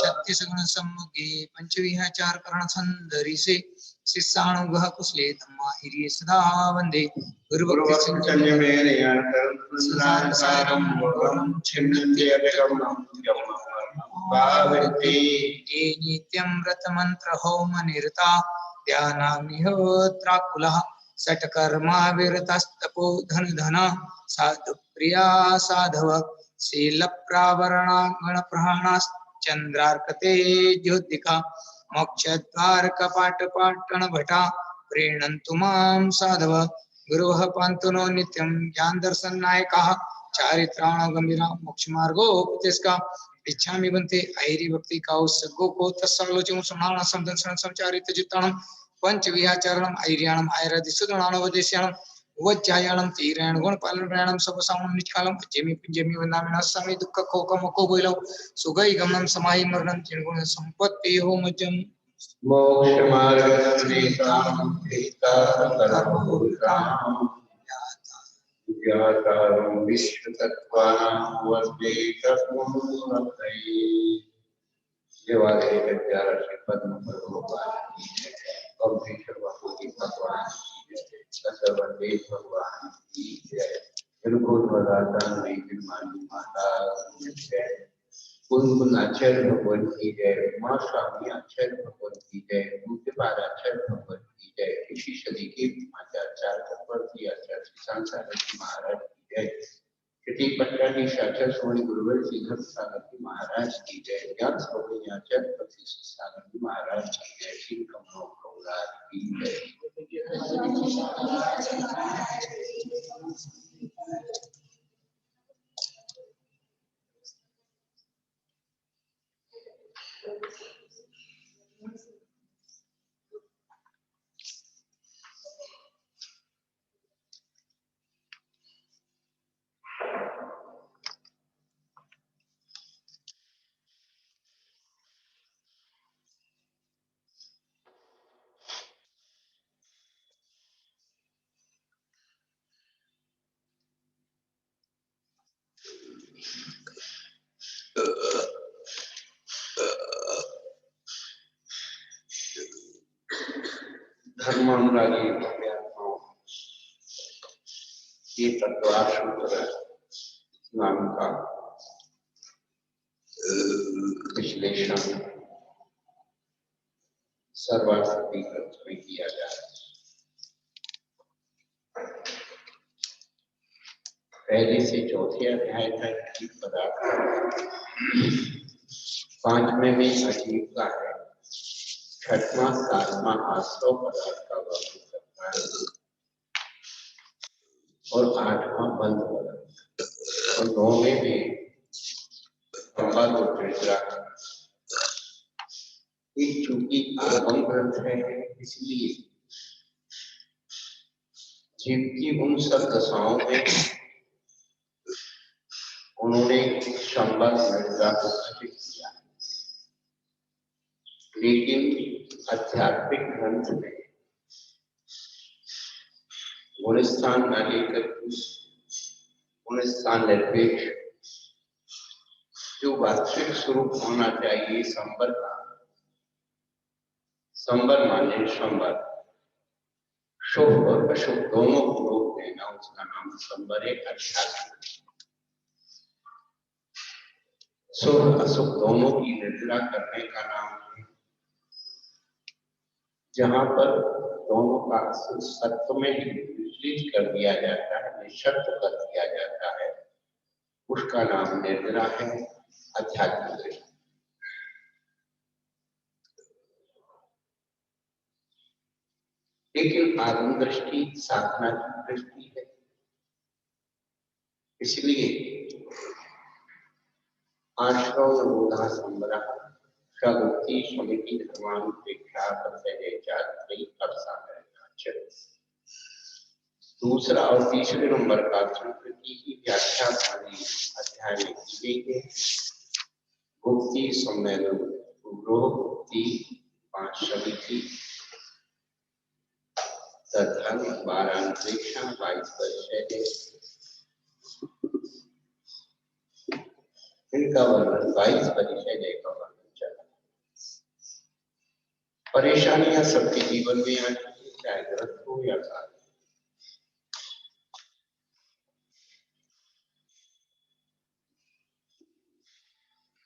छत्तीस गुण सम्मुगे पंचविहाचार करण संदरी से शिष्याणुगः कुशले धम्मा हिरिये सदा वंदे गुरुभक्ति संसारसारं छिन्नन्ति ये नित्यं व्रतमन्त्र होम निरता ध्यानाग्निहोत्राकुलः षट्कर्मा विरतस्तपो धन साधु प्रिया साधव शीलप्रावरणा गणप्रहाणाश्चन्द्रार्कते ज्योतिका मोक्षद्वार कपाट पाटन भटा प्रीणन्तु मां साधव गुरुः पान्तु नो नित्यं ज्ञान दर्शन नायकः चारित्राण गंभीरा मोक्ष मार्गोपदेशका इच्छामि बन्ते ऐरी भक्ति काउ सगो को तस्सालोचन समाना समदर्शन संचारित जिताणं पंच विहाचरणं ऐर्याणं आयरादि सुदणानवदेश्याणं वज्जायाणं तीरायण गुण पालनप्राणं सबसामं निष्कालं जेमि पिंजेमि वंदामि नस्सामि दुःख कोकमको बोइलौ सुगै गमनं समाहि मरणं त्रिगुण संपत्ति हो मज्जम मोक्ष मार्गनितां हिताकरभूतां ज्ञातारं विश्वतत्त्वानां वन्दे तत्त्वमूर्तये। देवालय विद्यालय श्री पद्म भगवान की जय। अवधेश्वर भगवती भगवान की जय। सतवंदे भगवान की जय। गुरुकुल प्रदाता मानी माता की जय। कुल आचार्य भगवान की जय। माँ स्वामी आचार्य भगवान की जय। उनके बाद आचार्य भगवान की जय। ऋषि सदी के आचार्य चक्रवर्ती आचार्य सांसार महाराज की जय। श्री पट्टाधीश आचार्य स्वामी गुरुवर श्रीधर सागर महाराज की जय। ज्ञान स्वामी आचार्य प्रतिष्ठित सागर महाराज की जय। श्री कमलो प्रभुराज की जय। धर्मानुरागी भक्तात्माओं ये तत्वासूत्र नाम का विश्लेषण सर्वार्थी ग्रंथ में किया जाए। पहले से चौथे अध्याय तक की पदार्थ 5वें में अजीब का है। 6वां 7वां 8वां पदार्थ का वर्णन करता है और 8वां बंद पदार्थ और 9वें में संवाद और चर्चा। चूंकि आगम ग्रंथ है इसलिए जीव की उन सब दशाओं में उन्होंने संवाद चर्चा को घटित किया। लेकिन आध्यात्मिक ग्रंथ में गुणस्थान न लेकर गुणस्थान निरपेक्ष जो वास्तविक स्वरूप होना चाहिए संवर का, संवर माने संवर, शुभ और अशुभ दोनों को रोक देना, उसका नाम संवर है। अध्यात्म शुभ अशुभ दोनों की निर्णय करने का नाम है। जहां पर दोनों का सत्य में विचलित कर दिया जाता है, निःशर्त कर दिया जाता है, उसका नाम निर्णय है, अध्यात्म दृष्टि। लेकिन आत्म दृष्टि साधना की दृष्टि है। इसलिए आश्रम बोधा संबरा प्रवृत्ति समिति धर्मानुपेक्षा दूसरा और तीसरे नंबर का सूत्र की व्याख्या अध्याय में की गई है। मुक्ति सम्मेलन मुक्ति 5 समिति धर्म 12 अंतरिक्षा 22 वर्ष है। इनका वर्णन 22 परिचय जय का वर्णन चला। परेशानियां सबके जीवन में आती है, चाहे ग्रस्त हो या साधु।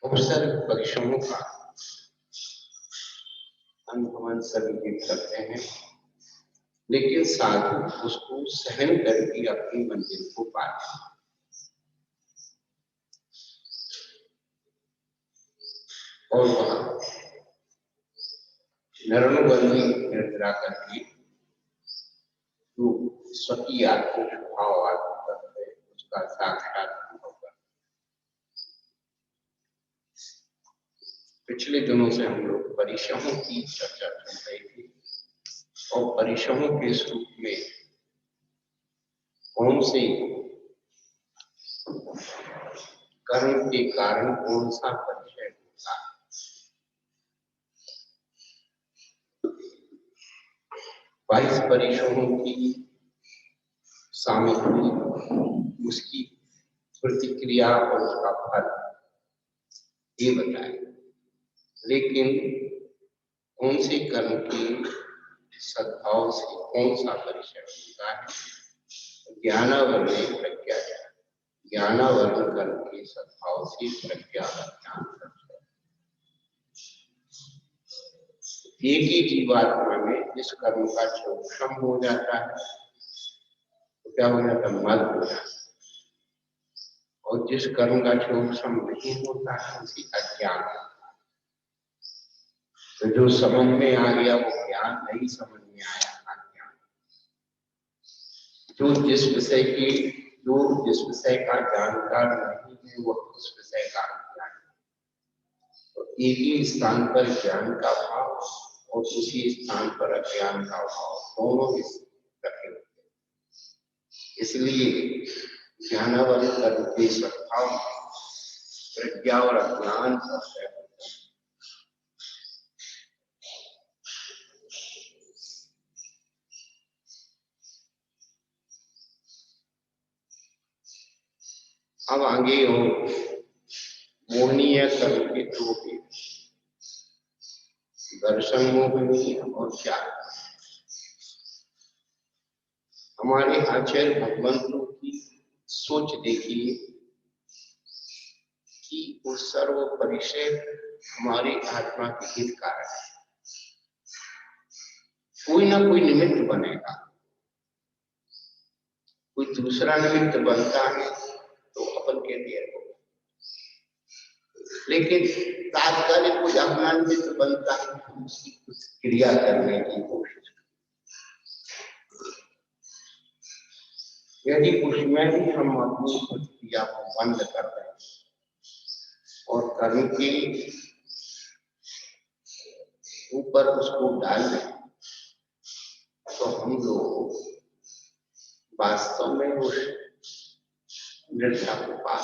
अवसर परिश्रमों का अनुभव सभी जीत सकते हैं, लेकिन साधु उसको सहन करके अपनी मंजिल को पाते हैं। और वह नरणबंदी निर्जरा करके जो स्वकीय आत्मिक भाव है उसका साक्षात अनुभव कर। पिछले दिनों से हम लोग परिश्रमों की चर्चा कर रहे थे और परिश्रमों के स्वरूप में कौन से कर्म के कारण कौन सा परिचय होता है। 22 परिश्रमों की सामग्री, उसकी प्रतिक्रिया और उसका फल ये बताए, लेकिन कौन से कर्म के सद्भाव से कौन सा परिचय होता है। ज्ञानावरण प्रज्ञा, ज्ञानावरण कर्म के सद्भाव से प्रज्ञा का ज्ञान करता है। एक ही जीवात्मा में जिस कर्म का क्षोभम हो जाता है तो क्या हो जाता है, मद हो जाता है। और जिस कर्म का क्षोभम नहीं होता है उसी अज्ञान। तो जो समझ में आ गया वो ज्ञान, नहीं समझ में आया अज्ञान। जो जिस विषय का जानकार नहीं है वो उस विषय का अज्ञान। तो एक ही स्थान पर ज्ञान का भाव और उसी स्थान पर अज्ञान का भाव दोनों रखे होते हैं। इसलिए ज्ञानावरण कर्म के सद्भाव प्रज्ञा और अज्ञान का होता है। अब आगे हो मोहनीय कर्म के दो भेद, दर्शन मोहनीय और ज्ञान। हमारे आचार्य भगवंतों की सोच देखिए कि वो सर्व परिचय हमारी आत्मा के हित कारक है। कोई ना कोई निमित्त बनेगा, कोई दूसरा निमित्त बनता है तो अपन कहते हैं, लेकिन तात्कालिक कोई अपना निमित्त बनता है तो उसकी कुछ क्रिया करने की कोशिश। यदि उसमें भी हम अपनी प्रतिक्रिया को बंद कर रहे हैं और कर्म के ऊपर उसको डाल दें तो हम लोग वास्तव में उस निर्जा को पा।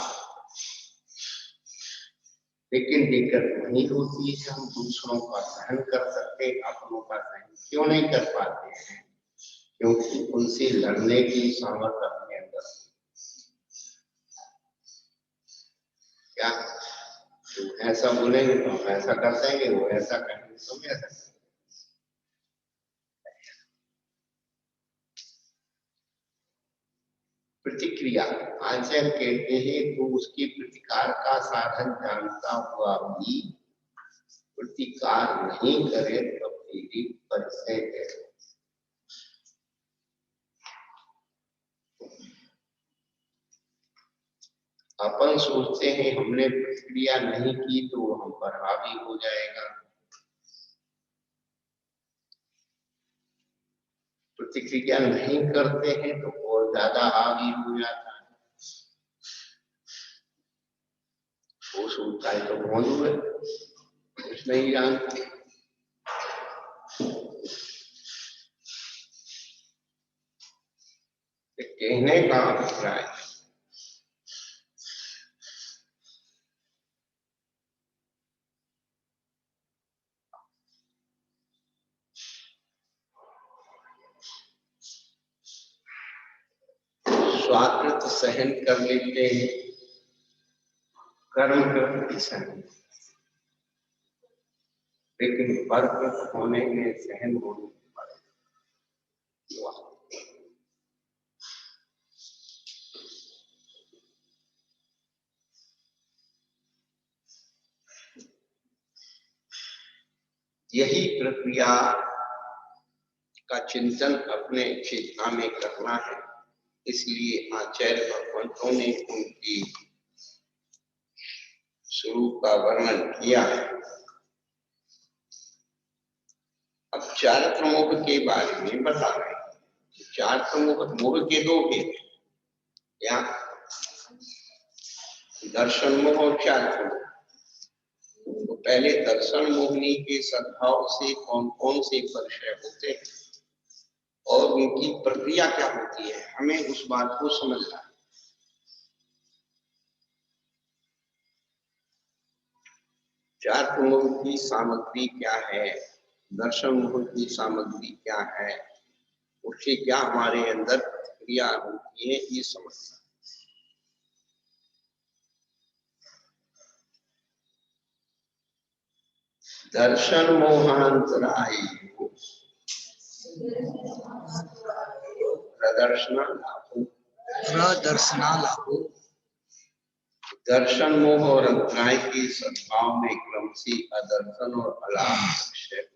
लेकिन दिक्कत वही होती है कि हम दूसरों का सहन कर सकते, अपनों का सहन क्यों नहीं कर पाते हैं, क्योंकि उनसे लड़ने की सामर्थ्य अपने अंदर। क्या तो ऐसा बोलेंगे तो हम ऐसा कर देंगे, वो ऐसा करेंगे तो हम ऐसा करेंगे। प्रतिक्रिया आचार्य कहते हैं तो उसके प्रतिकार का साधन जानता हुआ भी प्रतिकार नहीं करे तो तेरी परिचय है। अपन सोचते हैं हमने प्रतिक्रिया नहीं की तो हम पर हावी हो जाएगा। प्रतिक्रिया नहीं करते हैं तो और ज्यादा हावी हो जाता है। वो सोचता है तो कौन हुए, कुछ नहीं जानते। कहने का अभिप्राय स्वाकृत सहन कर लेते हैं, कर्म कृत विषय, लेकिन परकृत होने में सहन होने पर यही प्रक्रिया का चिंतन अपने चेतना में करना है। इसलिए आचार्य भगवंतों ने उनकी स्वरूप का वर्णन किया है। अब चारित्र मोह के बारे में बता रहे हैं। चारित्र मोह के दो भेद हैं, या दर्शन मोह और चारित्र मोह। तो पहले दर्शन मोहिनी के सद्भाव से कौन कौन से परिचय होते हैं और उनकी प्रक्रिया क्या होती है, हमें उस बात को समझना है। चारित्र मोह की सामग्री क्या है, दर्शन मोह की सामग्री क्या है, उससे क्या हमारे अंदर क्रिया होती है, ये समझना। दर्शन मोहांतराय प्रदर्शनालाभो। दर्शन मोह और अंतराय के सद्भाव में क्रम से अदर्शन और अलाभ लक्ष्य।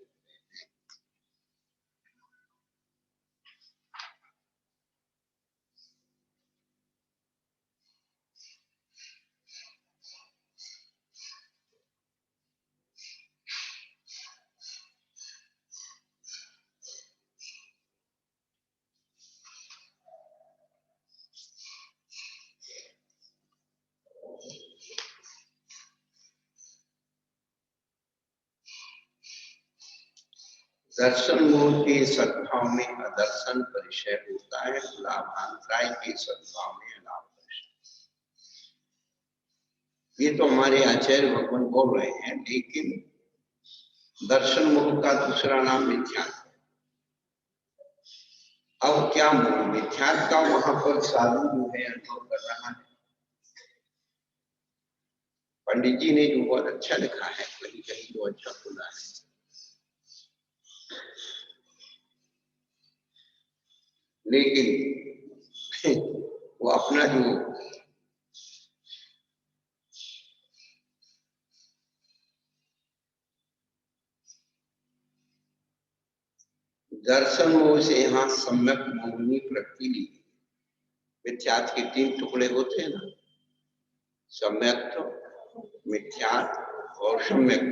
दर्शन मोह के सद्भाव में अदर्शन परिचय होता है, लाभांतराय के सद्भाव में अलाभ परिचय। ये तो हमारे आचार्य भगवान बोल रहे हैं, लेकिन दर्शन मोह का दूसरा नाम मिथ्यात्व। अब क्या मोह मिथ्यात्व का वहां पर साधु जो है अनुभव कर रहा है। पंडित जी ने जो बहुत अच्छा लिखा है, कहीं कहीं जो अच्छा बोला है, लेकिन वो अपना जो दर्शन मोह से यहाँ सम्यक मोहिनी प्रकृति ली। मिथ्यात्व के तीन टुकड़े होते हैं ना, सम्यक, मिथ्यात्व और सम्यक।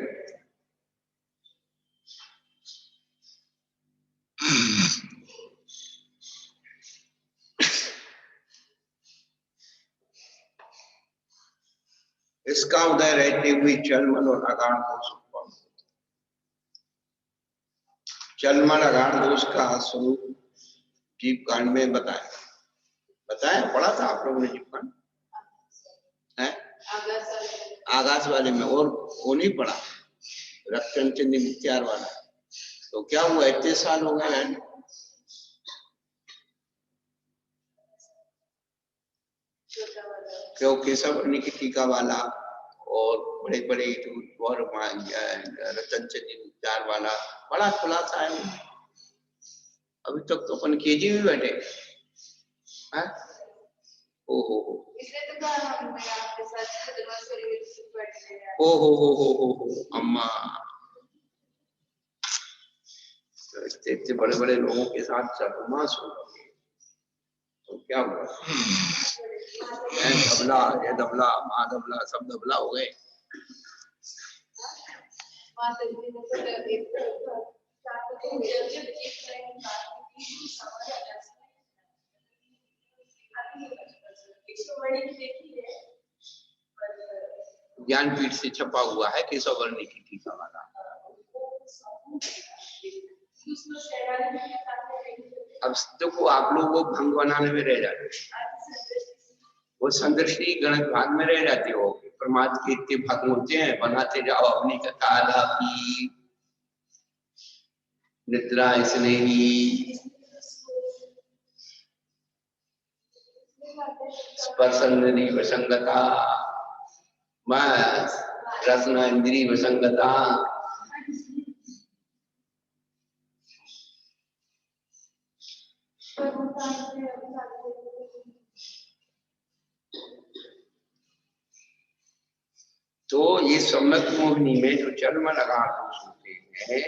इसका उदय रहते हुए चलमल और अगाढ़ दोष उत्पन्न होता है। चलमल अगाढ़ दोष का स्वरूप जीव कांड में बताया पढ़ा था आप लोगों ने जीव कांड है, आगास वाले में, और वो नहीं पढ़ा रक्तचंद मित्यार वाला। तो क्या हुआ, इतने साल हो गए हैं, क्योंकि सब की टीका वाला और बड़े बड़े और रतनचंद मित्यार वाला बड़ा खुलासा है। अभी तक तो अपन केजी में बैठे हैं। ओहो अम्मा, इतने बड़े बड़े लोगों के साथ चरमास हो तो क्या हुआ, दबला, ये दबला, माँ दबला, सब दबला हो गए। ज्ञानपीठ से छपा हुआ है केशव वर्णी की टीका वाला। अब देखो आप लोग वो भंग बनाने में रह जाते, वो संदृष्टि गणित भाग में रह जाते हो। प्रमाद के इतने भाग होते हैं, बनाते जाओ अपनी कथा, आलापी, निद्रा, स्नेही, स्पर्शनरी, वसंगता, बस रसना इंद्री विसंगता। तो ये सम्यक मोहिनी में जो जन्म लगा होते हैं,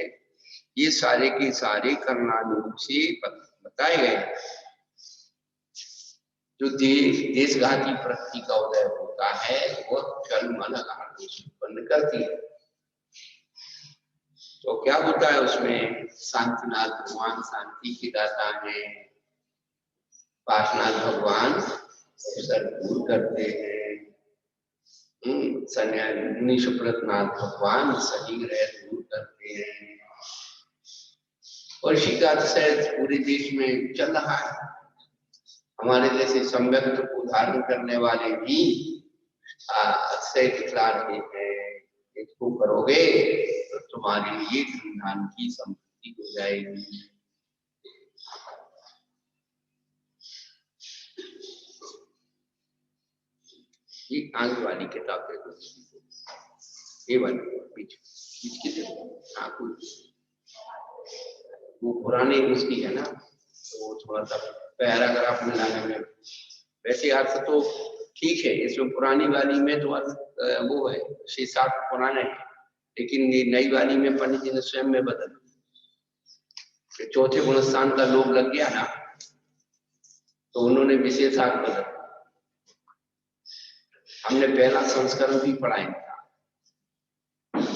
ये सारे के सारे करणानुरूप से बताए गए। जो देशघाती प्रकृति का उदय होता है वो जन्म लगा उत्पन्न करती है। तो क्या होता है उसमें? शांतिनाथ भगवान शांति के दाता है, पाशनाथ भगवान अवसर दूर करते हैं, मुनि सुप्रतनाथ भगवान सही ग्रह दूर करते हैं। और इसी का शायद पूरे देश में चल रहा है। हमारे जैसे सम्यक को धारण करने वाले भी अक्षय दिखला रहे हैं, इसको करोगे तो तुम्हारे लिए धन की संपत्ति हो जाएगी। ये आगे वाली किताब है, ये वाली बीच की वो पुराने उसकी है ना, तो वो थोड़ा सा पैराग्राफ में लाने में वैसे अर्थ तो ठीक है। इसमें पुरानी वाली में तो अर्थ वो है 6-7 पुराने है, लेकिन ये नई वाली में पंडित जी ने स्वयं में बदल चौथे गुणस्थान का लोग लग गया ना, तो उन्होंने विशेषार्थ बदल। हमने पहला संस्करण भी पढ़ा था,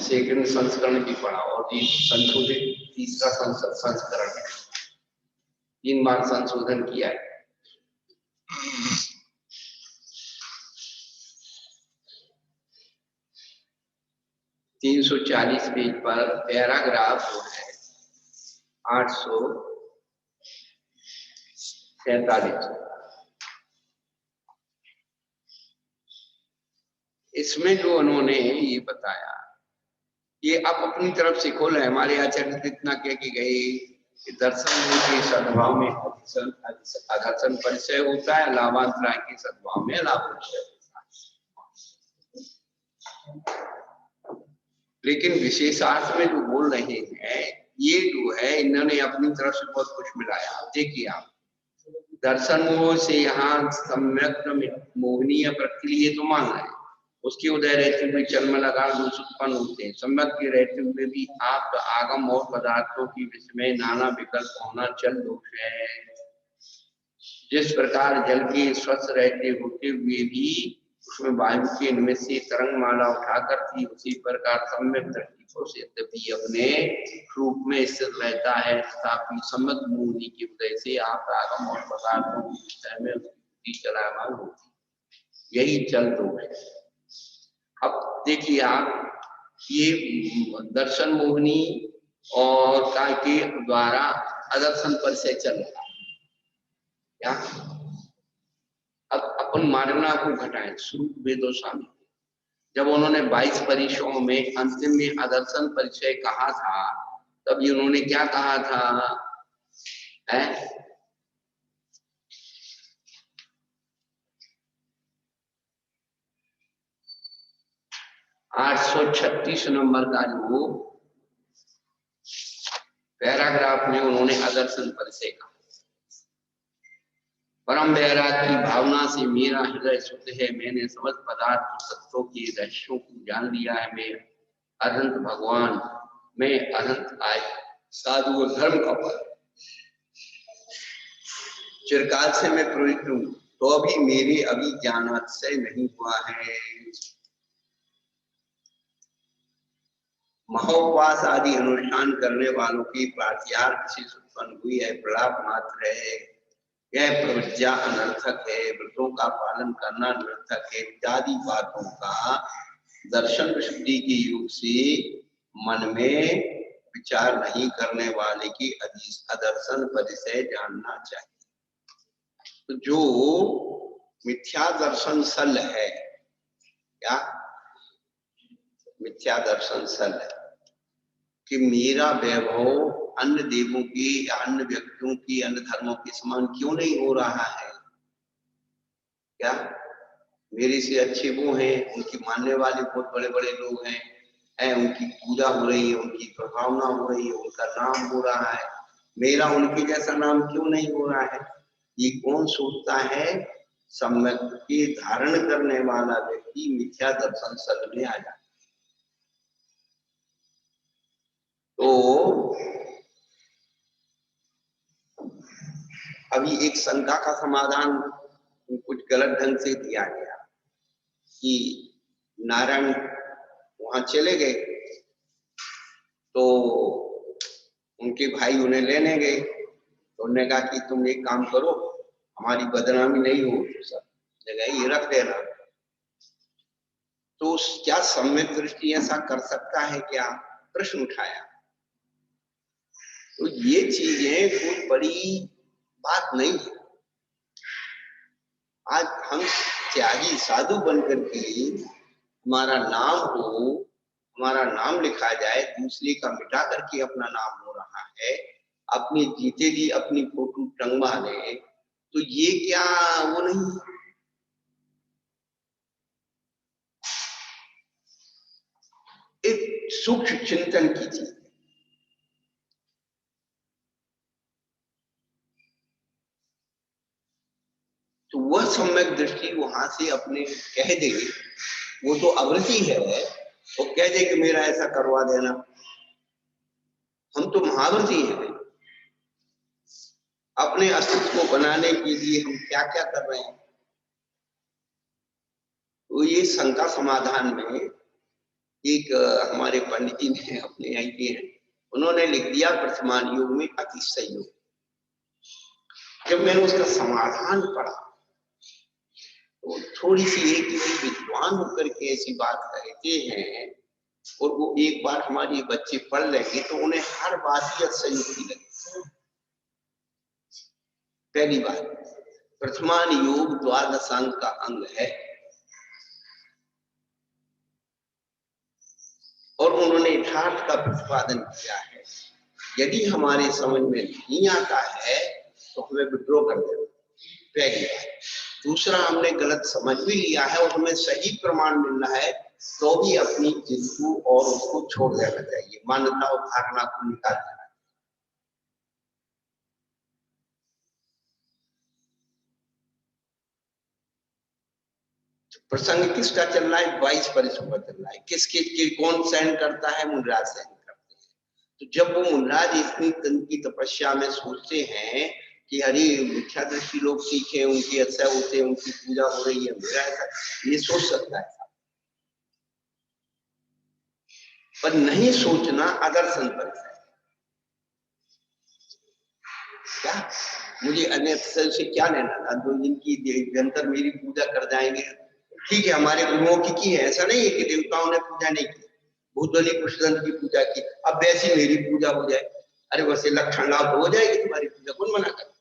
सेकंड संस्करण भी पढ़ा, और ये संशोधित तीसरा संस्करण है। 3 बार संशोधन किया है। तीन 340 पेज पर पैराग्राफ जो है 847। इसमें जो उन्होंने ये बताया, ये आप अपनी तरफ से खोले। हमारे आचार्य इतना कह के गए कि दर्शन के सद्भाव में आदर्शन परिचय होता है, लाभांतराय के सद्भाव में लाभ परिचय होता है। लेकिन विशेषार्थ में जो बोल रहे हैं, ये जो है इन्होंने अपनी तरफ से बहुत कुछ मिलाया। देखिए आप, दर्शन मोह से यहाँ सम्यक मोहनीय प्रक्रिया तो मान रहे हैं, उसके उदय रहते हुए जन्म लगा दोष उत्पन्न होते हैं। सम्यक के रहते हुए भी आप आगम और पदार्थों की विषय नाना विकल्प होना चल दोष है। जिस प्रकार जल के स्वस्थ रहते होते हुए भी उसमें वायु के निमित्त से तरंग माला उठाकर थी, उसी प्रकार सम्यक दृष्टि से यद्यपि अपने रूप में स्थित रहता है, तथापि सम्यक मोहिनी के उदय से आप आगम और पदार्थों की विषय में उसकी चलायमान होती, यही चल दोष है। अब देखिए आप, ये दर्शन मोहिनी और काय के द्वारा अदर्शन परिचय चल रहा है क्या? अब अपन मानना को घटाएं स्वरूप वेदो स्वामी, जब उन्होंने 22 परिचयों में अंतिम में अदर्शन परिचय कहा था, तब उन्होंने क्या कहा था? 836 नंबर का जो पैराग्राफ में उन्होंने अदर्शन परिचय कहा, परम वैराग की भावना से मेरा हृदय शुद्ध है, मैंने समझ पदार्थ तत्वों के रहस्यों को जान लिया है। मैं अनंत भगवान, मैं अनंत आय साधु धर्म का फल, चिरकाल से मैं प्रवृत्त हूँ, तो अभी मेरे अभी ज्ञानातिशय नहीं हुआ है। महोपवास आदि अनुष्ठान करने वालों की प्रात्यार्थ से उत्पन्न हुई है, प्रलाप मात्र है। यह प्रवृत्तियां अनर्थक है, व्रतों का पालन करना निरर्थक है, इत्यादि बातों का दर्शन शुद्धि के युग से मन में विचार नहीं करने वाले की अदर्शन परिचय जानना चाहिए। तो जो मिथ्या दर्शन सल है, क्या मिथ्या दर्शन सल है कि मेरा वैभव अन्य देवों की या अन्य व्यक्तियों की अन्य धर्मों के समान क्यों नहीं हो रहा है? क्या मेरे से अच्छे वो हैं, उनकी मानने वाले बहुत बड़े बड़े लोग हैं, उनकी पूजा हो रही है, उनकी प्रभावना हो रही है, उनका नाम हो रहा है, मेरा उनके जैसा नाम क्यों नहीं हो रहा है? ये कौन सोचता है? सम्यक के धारण करने वाला व्यक्ति मिथ्या दर्शन शल में आ जाता। तो अभी एक शंका का समाधान कुछ गलत ढंग से दिया गया कि नारायण वहां चले गए तो उनके भाई उन्हें लेने गए, तो उन्होंने कहा कि तुम एक काम करो, हमारी बदनामी नहीं हो, तो सब जगह ये रख देना। तो क्या सम्यक दृष्टि ऐसा कर सकता है क्या? प्रश्न उठाया। तो ये चीजें कोई बड़ी बात नहीं है। आज हम त्यागी साधु बनकर के हमारा नाम हो, हमारा नाम लिखा जाए, दूसरे का मिटा करके अपना नाम हो रहा है, अपनी जीते जी अपनी फोटो टंगवा ले, तो ये क्या वो नहीं? एक सूक्ष्म चिंतन की चीज। तो वह सम्यक दृष्टि वहां से अपने कह दे, वो तो आवृत्ति है, वो कह दे कि मेरा ऐसा करवा देना। हम तो महावृत्ति हैं, अपने अस्तित्व को बनाने के लिए हम क्या क्या कर रहे हैं। तो ये शंका समाधान में एक हमारे पंडित जी ने अपने यहाँ किए हैं, उन्होंने लिख दिया वर्तमान युग में अतिशय योग। जब मैंने उसका समाधान पढ़ा तो थोड़ी सी एक विद्वान होकर के ऐसी बात कहते हैं, और वो एक बार हमारे बच्चे पढ़ लेंगे तो उन्हें हर बात ही अतिशयोक्ति लगे। पहली बात, वर्तमान योग द्वादशांग का अंग है, और उन्होंने यथार्थ का प्रतिपादन किया है। यदि हमारे समझ में नहीं आता है तो हमें विड्रॉ कर देना, पहली बात। दूसरा, हमने गलत समझ भी लिया है और हमें सही प्रमाण मिल रहा है तो भी अपनी जिद को और उसको छोड़ देना चाहिए, मान्यता और धारणा को निकाल देना। प्रसंग किसका चल रहा है? 22 परिसर चल रहा है। किसके कौन सहन करता है? मुनराज सहन करते हैं। तो जब वो मुनराज इतनी तन की तपस्या में सोचते हैं कि अरे मिथ्या दृष्टि लोग सीखे, उनकी अच्छा होते, उनकी पूजा हो रही है, मेरा ऐसा, ये सोच सकता है, पर नहीं सोचना अदर्शन परिचय। क्या मुझे अन्य से क्या लेना था? जो जिनकी निरंतर मेरी पूजा कर जाएंगे, ठीक है, हमारे गुरुओं की है, ऐसा नहीं है कि देवताओं ने पूजा नहीं की, भूत बलि पुष्पदंत की पूजा की, अब वैसी मेरी पूजा हो जाए, अरे वैसे लक्षण लाभ हो जाएगी तुम्हारी पूजा, कौन मना कर?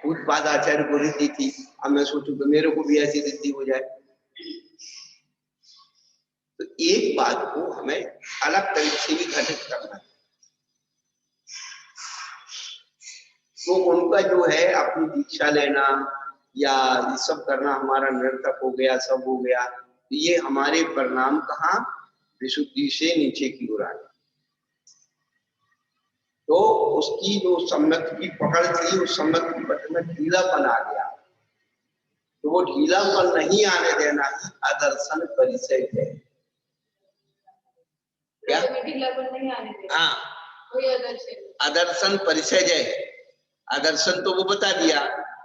पूजपाद आचार्य को रिद्धि थी, अब मैं सोचूं तो मेरे को भी ऐसी रिद्धि हो जाए। तो एक बात को हमें अलग तरीके से भी घटित करना है। तो उनका जो है अपनी दीक्षा लेना या ये सब करना हमारा निरर्थक हो गया, सब हो गया, तो ये हमारे परिणाम कहाँ? विशुद्धि से नीचे की ओर आ गया। तो उसकी जो सम्यक की पकड़ थी, उस सम्यक की पकड़ में ढीलापन आ गया, तो वो ढीलापन नहीं आने देना ही अदर्शन परिचय है। क्या? नहीं आने देना। हाँ, अदर्शन परिचय है। अदर्शन तो वो बता दिया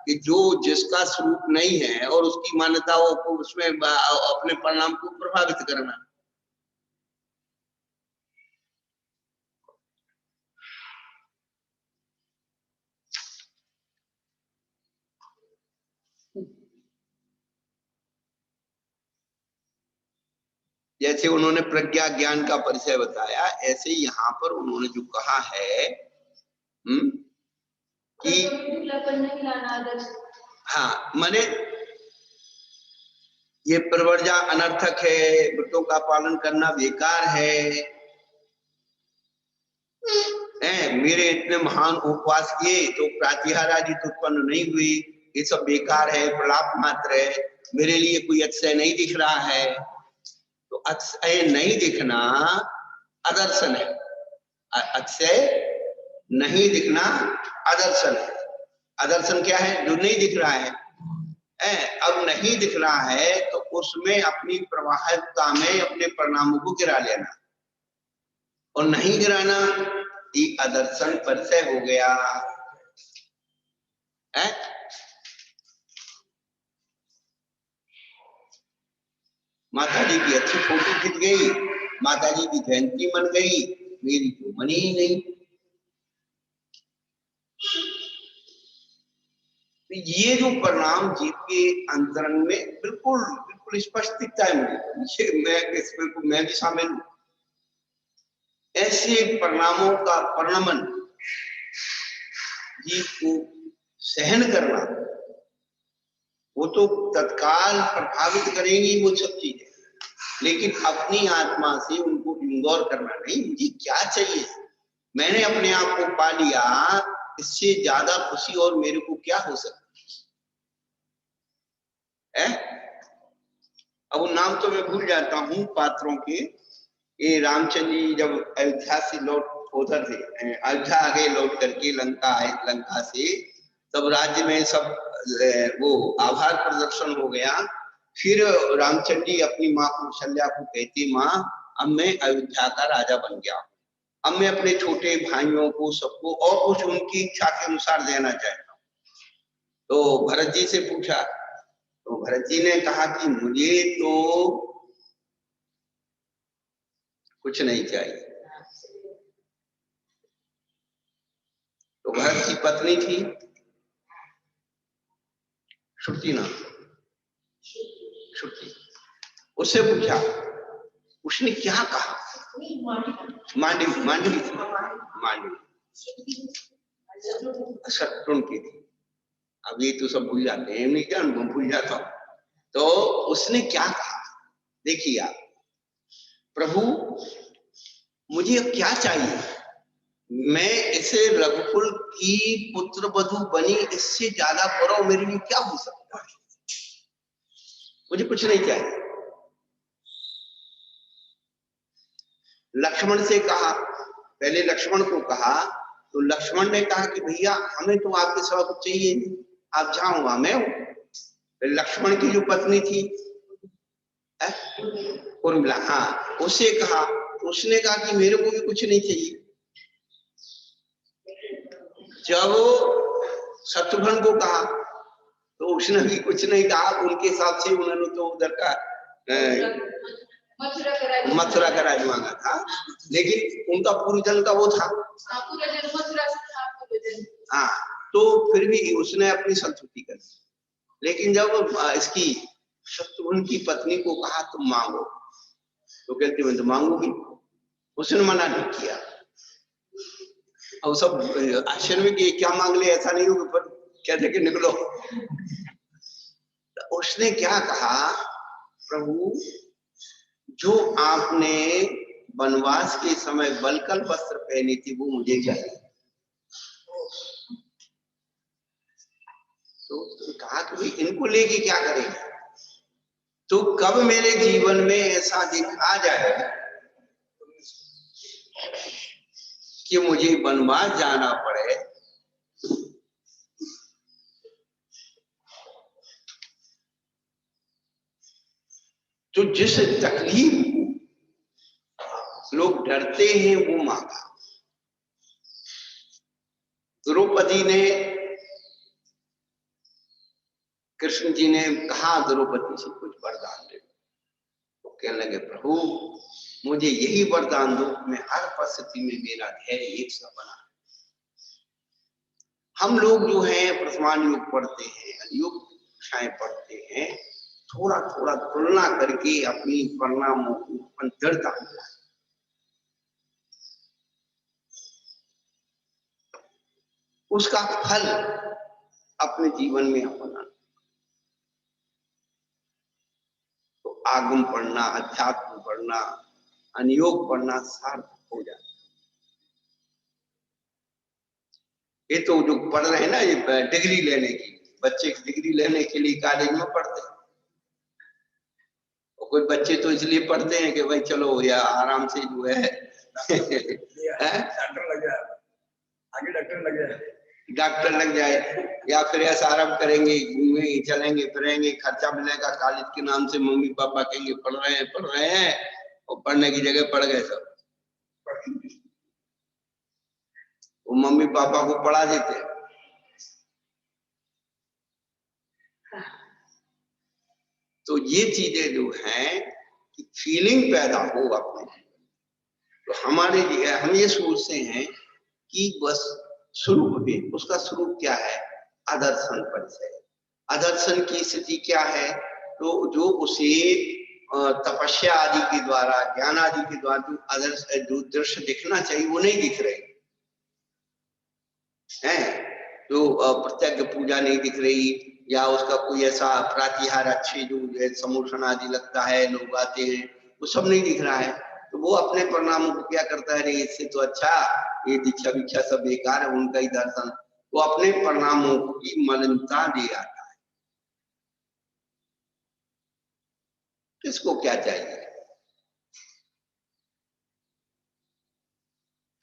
कि जो जिसका स्वरूप नहीं है और उसकी मान्यताओं को उसमें अपने परिणाम को प्रभावित करना। जैसे उन्होंने प्रज्ञा ज्ञान का परिचय बताया, ऐसे यहाँ पर उन्होंने जो कहा है कि हाँ, माने ये प्रवर्जा अनर्थक है, व्रतों का पालन करना बेकार है, मेरे इतने महान उपवास किए तो प्रातिहार आदि तो उत्पन्न नहीं हुई, ये सब बेकार है, प्रलाप मात्र है, मेरे लिए कोई अतिशय नहीं दिख रहा है। तो अतिशय नहीं दिखना अदर्शन है, अतिशय नहीं दिखना अदर्शन है। अदर्शन क्या है? जो नहीं दिख रहा है। अब नहीं दिख रहा है तो उसमें अपनी प्रवाहिकता में अपने परिणामों को गिरा लेना, और नहीं गिराना ये अदर्शन परिचय हो गया है। माता जी की अच्छी फोटो खिंच गई, माता जी की जयंती मन गई, मेरी तो मनी ही नहीं। ये जो परिणाम जीव के अंतरंग में बिल्कुल बिल्कुल स्पष्ट दिखता है मुझे, मैं भी शामिल हूं। ऐसे परिणामों का परिणमन जीव को सहन करना, वो तो तत्काल प्रभावित करेंगी वो सब चीजें, लेकिन अपनी आत्मा से उनको इग्नोर करना नहीं। मुझे क्या चाहिए, मैंने अपने आप को पा लिया, इससे ज्यादा खुशी और मेरे को क्या हो सकता है? अब नाम तो मैं भूल जाता हूँ पात्रों के। ये रामचंद्र जी जब अयोध्या से लौट उधर थे, अयोध्या आगे लौट करके लंका आए, लंका से तब राज्य में सब वो आभार प्रदर्शन हो गया। फिर रामचंद्र जी अपनी माँ कौशल्या को कहती, माँ अब मैं अयोध्या का राजा बन गया, अब मैं अपने छोटे भाइयों को सबको और कुछ उनकी इच्छा के अनुसार देना चाहता हूँ। तो भरत जी से पूछा, तो भरत जी ने कहा कि मुझे तो कुछ नहीं चाहिए। तो भरत की पत्नी थी श्रुति नाम, श्रुति, उससे पूछा, उसने क्या कहा? मांडवी, मांडवी थी, मांडवी शत्रुन की थी। अब ये तो सब भूल जाते हैं, नहीं क्या भूल जाता हूं। तो उसने क्या कहा देखिए आप, प्रभु मुझे अब क्या चाहिए, मैं इसे रघुकुल की पुत्र वधू बनी, इससे ज्यादा गौरव मेरे लिए क्या हो सकता है? मुझे कुछ नहीं चाहिए। लक्ष्मण से कहा, पहले लक्ष्मण को कहा, तो लक्ष्मण ने कहा कि भैया हमें तो आपके सिवा कुछ चाहिए नहीं, आप जहां वहां मैं हूं। लक्ष्मण की जो पत्नी थी उर्मिला, हाँ, उससे कहा, तो उसने कहा कि मेरे को भी कुछ नहीं चाहिए। जब शत्रुघ्न को कहा तो उसने भी कुछ नहीं कहा। उनके हिसाब से उन्होंने तो उधर का मथुरा का राज मांगा था, लेकिन उनका पूर्वजन्म का वो था। हाँ, तो फिर भी उसने अपनी संतुष्टि कर ली। लेकिन जब इसकी शत्रुघ्न की पत्नी को कहा तुम मांगो, तो कहती मैं तो मांगूंगी, उसने मना नहीं किया। और सब आश्चर्य में कि क्या मांग ले, ऐसा नहीं होगा, पर कहते कि निकलो। तो उसने क्या कहा, प्रभु जो आपने वनवास के समय बलकल वस्त्र पहनी थी वो मुझे चाहिए। तो कहा कि भाई इनको लेके क्या करेंगे? तो कब मेरे जीवन में ऐसा दिन आ जाए कि मुझे वनवास जाना पड़े, तो जिस तकलीफ लोग डरते हैं वो मांगा। द्रौपदी ने, कृष्ण जी ने कहा द्रौपदी से कुछ वरदान दे, तो कहने लगे प्रभु मुझे यही वरदान दो, मैं हर परिस्थिति में मेरा धैर्य एक सा बना। हम लोग जो हैं प्रथमान योग पढ़ते हैं, योग कक्षाएं पढ़ते हैं, थोड़ा थोड़ा तुलना करके अपनी परिणामों को दृढ़ता मिला, उसका फल अपने जीवन में अपनाना। तो आगम पढ़ना, अध्यात्म पढ़ना, अनुयोग पढ़ना सार्थक हो जाता। ये तो जो पढ़ रहे हैं ना, ये डिग्री लेने की, बच्चे डिग्री लेने के लिए कॉलेज में पढ़ते हैं, और कुछ बच्चे तो इसलिए पढ़ते हैं कि भाई चलो या आराम से जो है डॉक्टर लग जाए, आगे डॉक्टर लग जाए, या फिर ऐसा आराम करेंगे, घूमेंगे, चलेंगे फिरेंगे, खर्चा मिलेगा कॉलेज के नाम से, मम्मी पापा कहेंगे पढ़ रहे हैं, और पढ़ने की जगह पढ़ गए सब, वो मम्मी पापा को पढ़ा देते। तो ये चीजें जो हैं कि फीलिंग पैदा हो अपने, तो हमारे लिए हम ये सोचते हैं कि बस स्वरूप है, उसका स्वरूप क्या है? अदर्शन परिचय। अदर्शन की स्थिति क्या है? तो जो उसे तपस्या आदि के द्वारा, ज्ञान आदि के द्वारा जो अदर्श, जो दृश्य दिखना चाहिए वो नहीं दिख रहे हैं, तो प्रत्यक्ष पूजा नहीं दिख रही, या उसका कोई ऐसा प्रातिहार अच्छे जो समोषण आदि लगता है, लोग आते हैं, वो सब नहीं दिख रहा है। तो वो अपने परिणामों को क्या करता है, इससे तो अच्छा ये दीक्षा वीक्षा सब बेकार है, उनका ही दर्शन, वो अपने परिणामों की मलिनता ले आता है। किसको क्या चाहिए?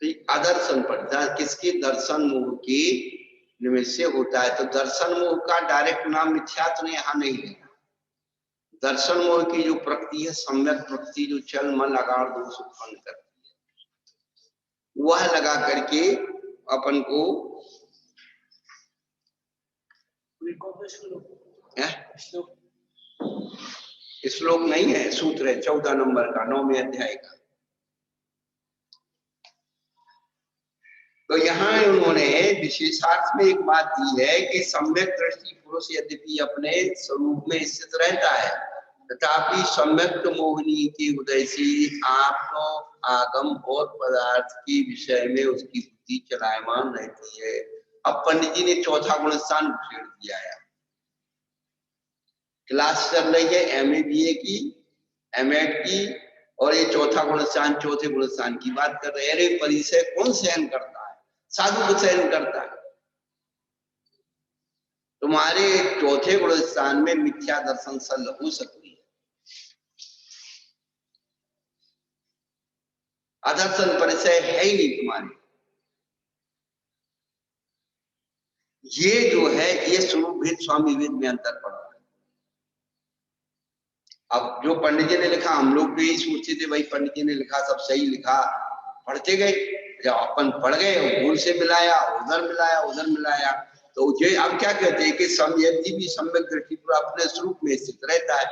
तो आदर्शन पर किसके दर्शन मोह की निमित्त से होता है। तो दर्शन मोह का डायरेक्ट नाम मिथ्यात्व ने यहाँ नहीं लेना। दर्शन मोह की जो प्रकृति है, सम्यक प्रकृति, जो चल मन अगाड़ दोष उत्पन्न करती है, वह लगा करके अपन को श्लोक नहीं है, सूत्र है 14 नंबर का, 9वें अध्याय का। तो यहाँ उन्होंने विशेषार्थ में एक बात दी है कि सम्यक दृष्टि पुरुष यद्यपि अपने स्वरूप में स्थित रहता है, तथापि सम्यक मोहिनी के उदय से आत्म आगम और पदार्थ के विषय में उसकी बुद्धि चलायमान रहती है। अब पंडित जी ने चौथा गुण स्थान छेड़ दिया है। क्लास चल रही है MA BA की, M.Ed की, और ये चौथा गुण स्थान, चौथे गुण स्थान की बात कर रहे हैं। अरे परिचय कौन सहन करता है? साधु को सहन करता है। तुम्हारे चौथे गुण स्थान में मिथ्या दर्शन सल हो सकती है, अदर्शन परिचय है ही नहीं तुम्हारे। ये जो है ये स्वरूप भेद स्वामी वेद में अंतर पड़ा है। अब जो पंडित जी ने लिखा, हम लोग भी यही सोचते थे भाई पंडित जी ने लिखा सब सही लिखा, पढ़ते गए, जब अपन पढ़ गए भूल से मिलाया, उधर मिलाया, तो ये अब क्या कहते हैं कि यदि भी सम्यक दृष्टि पर अपने स्वरूप में स्थित रहता है,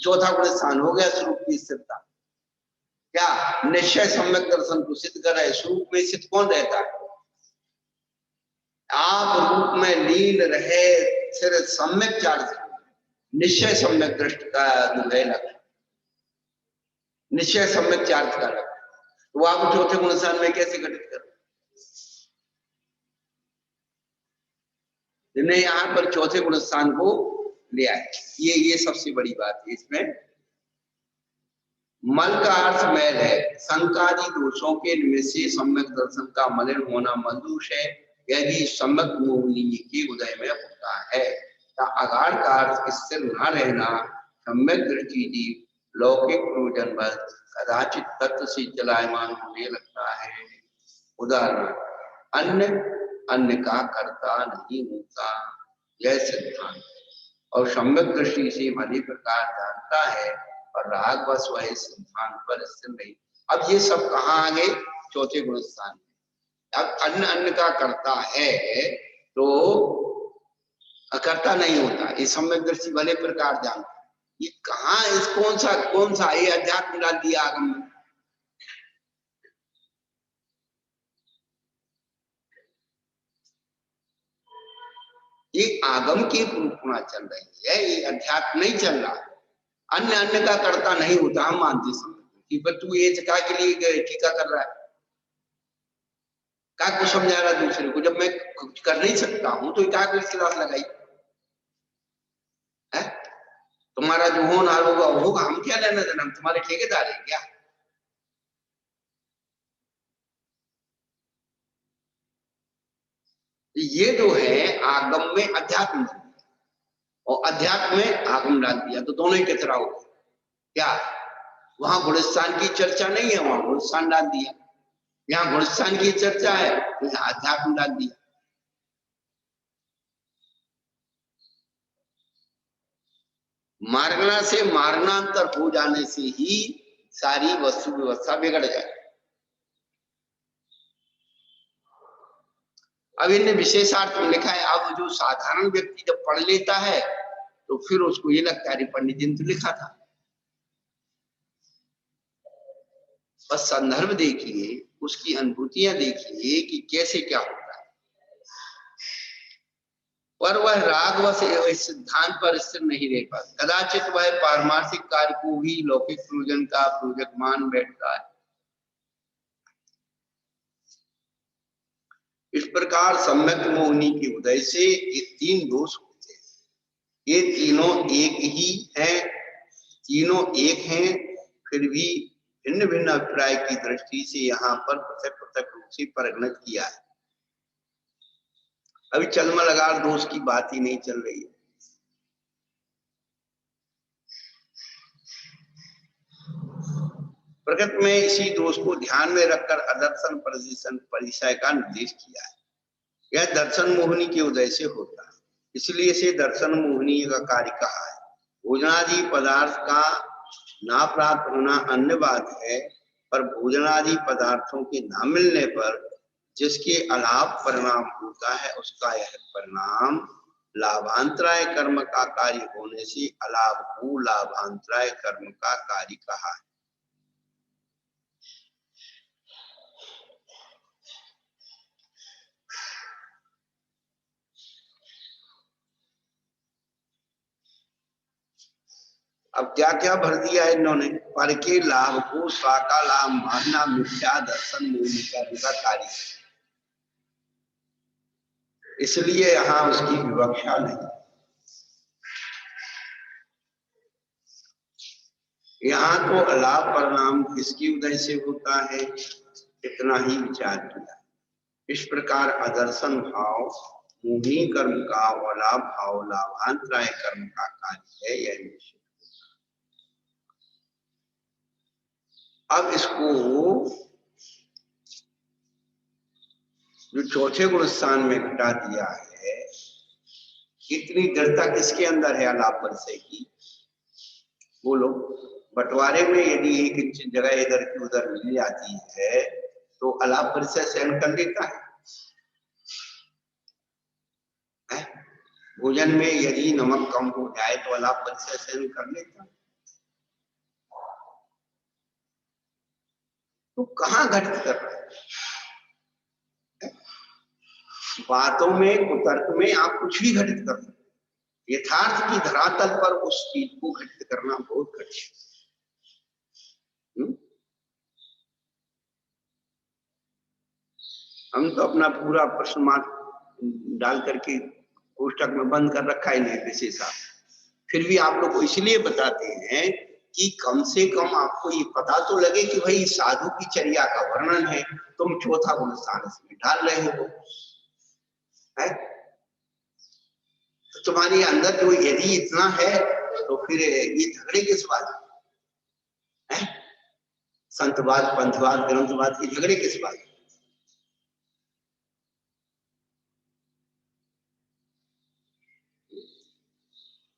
चौथा गुण स्थान हो गया स्वरूप की स्थिरता। क्या निश्चय सम्यक दर्शन को सिद्ध कर रहे? स्वरूप में स्थित कौन रहता है? आप रूप में लीन रहे, फिर सम्यक चार्ज, निश्चय सम्यक दृष्टि का जो है लक्ष्य, निश्चय सम्यक चार्ज का लक्ष्य, वो आप चौथे गुण स्थान में कैसे घटित कर? ने यहाँ पर चौथे गुण स्थान को लिया है। ये सबसे बड़ी बात है इसमें। मल का अर्थ मैल है, संकादी दोषों के निमित्त से सम्यक दर्शन का मलिन होना मलदोष है, यह भी सम्यक मोहिनी के उदय में होता है। अगाड़ का अर्थ स्थिर न रहना, सम्यक दृष्टि जीव लौकिक प्रयोजन बल कदाचित तत्व से चलायमान होने लगता है। उदाहरण, अन्य अन्य का कर्ता नहीं होता, यह सिद्धांत, और सम्यक दृष्टि से भली प्रकार जानता है, और राग बस वह सिद्धांत पर स्थिर नहीं। अब ये सब कहाँ आ गए? चौथे गुण स्थान में। अब अन्य अन्य का कर्ता है तो अकर्ता नहीं होता, ये सम्यक दृष्टि भले प्रकार जानता है। ये कहाँ, इस कौन सा ये अध्यात्म डाल दिया आगम में? ये आगम की पूर्णा चल रही है, ये अध्यात्म नहीं चल रहा है। अन्य अन्य का कर्ता नहीं होता, हम मानते समझते, पर तू ये का के लिए टीका कर रहा है, का को समझा रहा है दूसरे को? जब मैं कर नहीं सकता हूं तो क्या को इसके साथ लगाई है? तुम्हारा जो होना होगा, हम क्या लेना देना, तुम्हारे ठेकेदार है क्या? ये जो है आगम में अध्यात्म, और अध्यात्म में आगम डाल दिया, तो दोनों ही कचरा हो गया। क्या वहां गुणस्थान की चर्चा नहीं है, वहां गुणस्थान डाल दिया। यहाँ गुणस्थान की चर्चा है तो यहाँ अध्यात्म डाल दिया। मारना से मारणांतर हो जाने से ही सारी वस्तु व्यवस्था बिगड़ जाए। अब इन्हें विशेषार्थ में लिखा है। अब जो साधारण व्यक्ति जब पढ़ लेता है तो फिर उसको ये लगता है पंडित जी ने तो लिखा था। बस संदर्भ देखिए, उसकी अनुभूतियां देखिए कि कैसे क्या होता है। पर वह राग व इस सिद्धांत पर स्थिर नहीं रह पाता। कदाचित वह पारमार्थिक कार्य को भी लौकिक प्रयोजन का प्रयोजक मान बैठता है। इस प्रकार सम्यक मोहिनी के उदय से ये तीन दोष होते हैं। ये तीनों एक ही हैं, तीनों एक हैं, फिर भी भिन्न भिन्न अभिप्राय की दृष्टि से यहाँ पर पृथक पृथक रूप से परिगणित किया है। अभी चलमलगार दोष की बात ही नहीं चल रही है। प्रकृत में इसी दोष को ध्यान में रखकर अदर्शन परिचय का निर्देश किया है। यह दर्शन मोहिनी के उदय से होता है, इसलिए इसे दर्शन मोहिनी का कार्य कहा है। भोजनादि पदार्थ का ना प्राप्त होना अन्य बात है, पर भोजनादि पदार्थों के ना मिलने पर जिसके अलाभ परिणाम होता है, उसका यह परिणाम लाभांतराय कर्म का कार्य होने से अलाभ को लाभांतराय कर्म का कार्य कहा है। अब क्या क्या भर दिया है इन्होंने। पर के लाभ को स्वाका लाभ मानना मिथ्या दर्शन मोहिनी का कार्य, इसलिए यहाँ उसकी विवक्षा नहीं। यहाँ तो अलाभ परिणाम किसकी उदय से होता है, इतना ही विचार किया। इस प्रकार अदर्शन भाव मोहिनी कर्म का और लाभ भाव लाभांतराय कर्म का कार्य है, यह निश्चित। अब इसको जो चौथे गुण स्थान में घटा दिया है, इतनी दृढ़ता किसके अंदर है अलाभ परिचय की, बोलो। बंटवारे में यदि एक इंच जगह इधर की उधर मिल जाती है तो अलाभ परिचय सहन कर लेता है? भोजन में यदि नमक कम हो जाए तो अलाभ परिचय सहन कर लेता है? तो कहाँ घटित कर रहा है? बातों में कुतर्क में आप कुछ भी घटित कर सकते, यथार्थ की धरातल पर उस चीज को घटित करना बहुत कठिन। हम तो अपना पूरा प्रश्न मार्क डाल करके कोष्टक में बंद कर रखा है नहीं विशेषा, फिर भी आप लोग को इसलिए बताते हैं कि कम से कम आपको ये पता तो लगे कि भाई साधु की चर्या का वर्णन है, तुम चौथा गुण स्थान इसमें डाल रहे हो है? तो तुम्हारे अंदर जो यदि इतना है तो फिर ये झगड़े किस बात है? संतवाद पंथवाद ग्रंथवाद के झगड़े किस बात?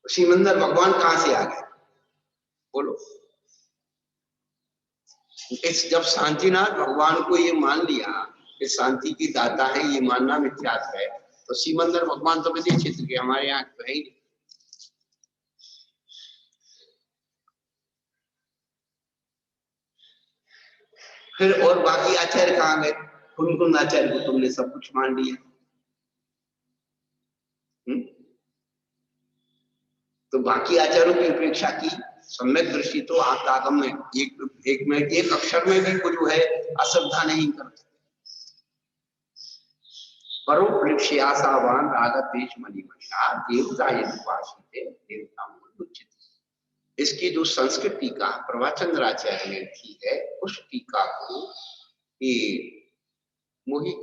श्रीमंदर भगवान कहां से आ गए, बोलो। इस जब शांतिनाथ भगवान को ये मान लिया कि शांति की दाता है, ये मानना मिथ्यात है, तो श्रीमंदर भगवान तो विदेश क्षेत्र के, हमारे यहाँ तो है ही नहीं। फिर और बाकी आचार्य कहाँ गए? कुंद आचार्य को तुमने सब कुछ मान लिया। तो बाकी आचार्यों की उपेक्षा की। सम्यक दृष्टि तो आगम में एक अक्षर में भी जो है अश्रद्धा नहीं करते। परोपलिप्स्यासावान रागद्वेष मणिमया देवता यदुपासिते देवता उचित। इसकी जो संस्कृत टीका प्रभाचंद्राचार्य ने की है, उस टीका को ये मोहित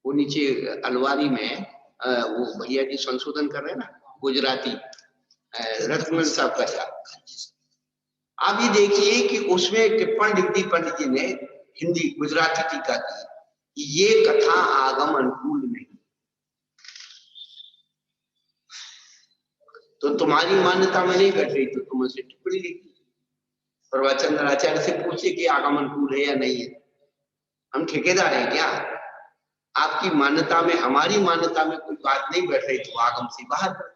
वो नीचे अलवारी में वो भैया जी संशोधन कर रहे हैं ना गुजराती, रत्न साहब का क्या, आप ये देखिए कि उसमें टिप्पण लिख दी पंडित जी ने हिंदी गुजराती टीका की, ये कथा आगम अनुकूल नहीं। तो तुम्हारी मान्यता में नहीं घट रही तो तुम उसे टिप्पणी लिखी। प्रवचन आचार्य से पूछे कि आगम अनुकूल है या नहीं है, हम ठेकेदार हैं क्या? आपकी मान्यता में हमारी मान्यता में कोई बात नहीं बैठ रही तो आगम से बाहर कर,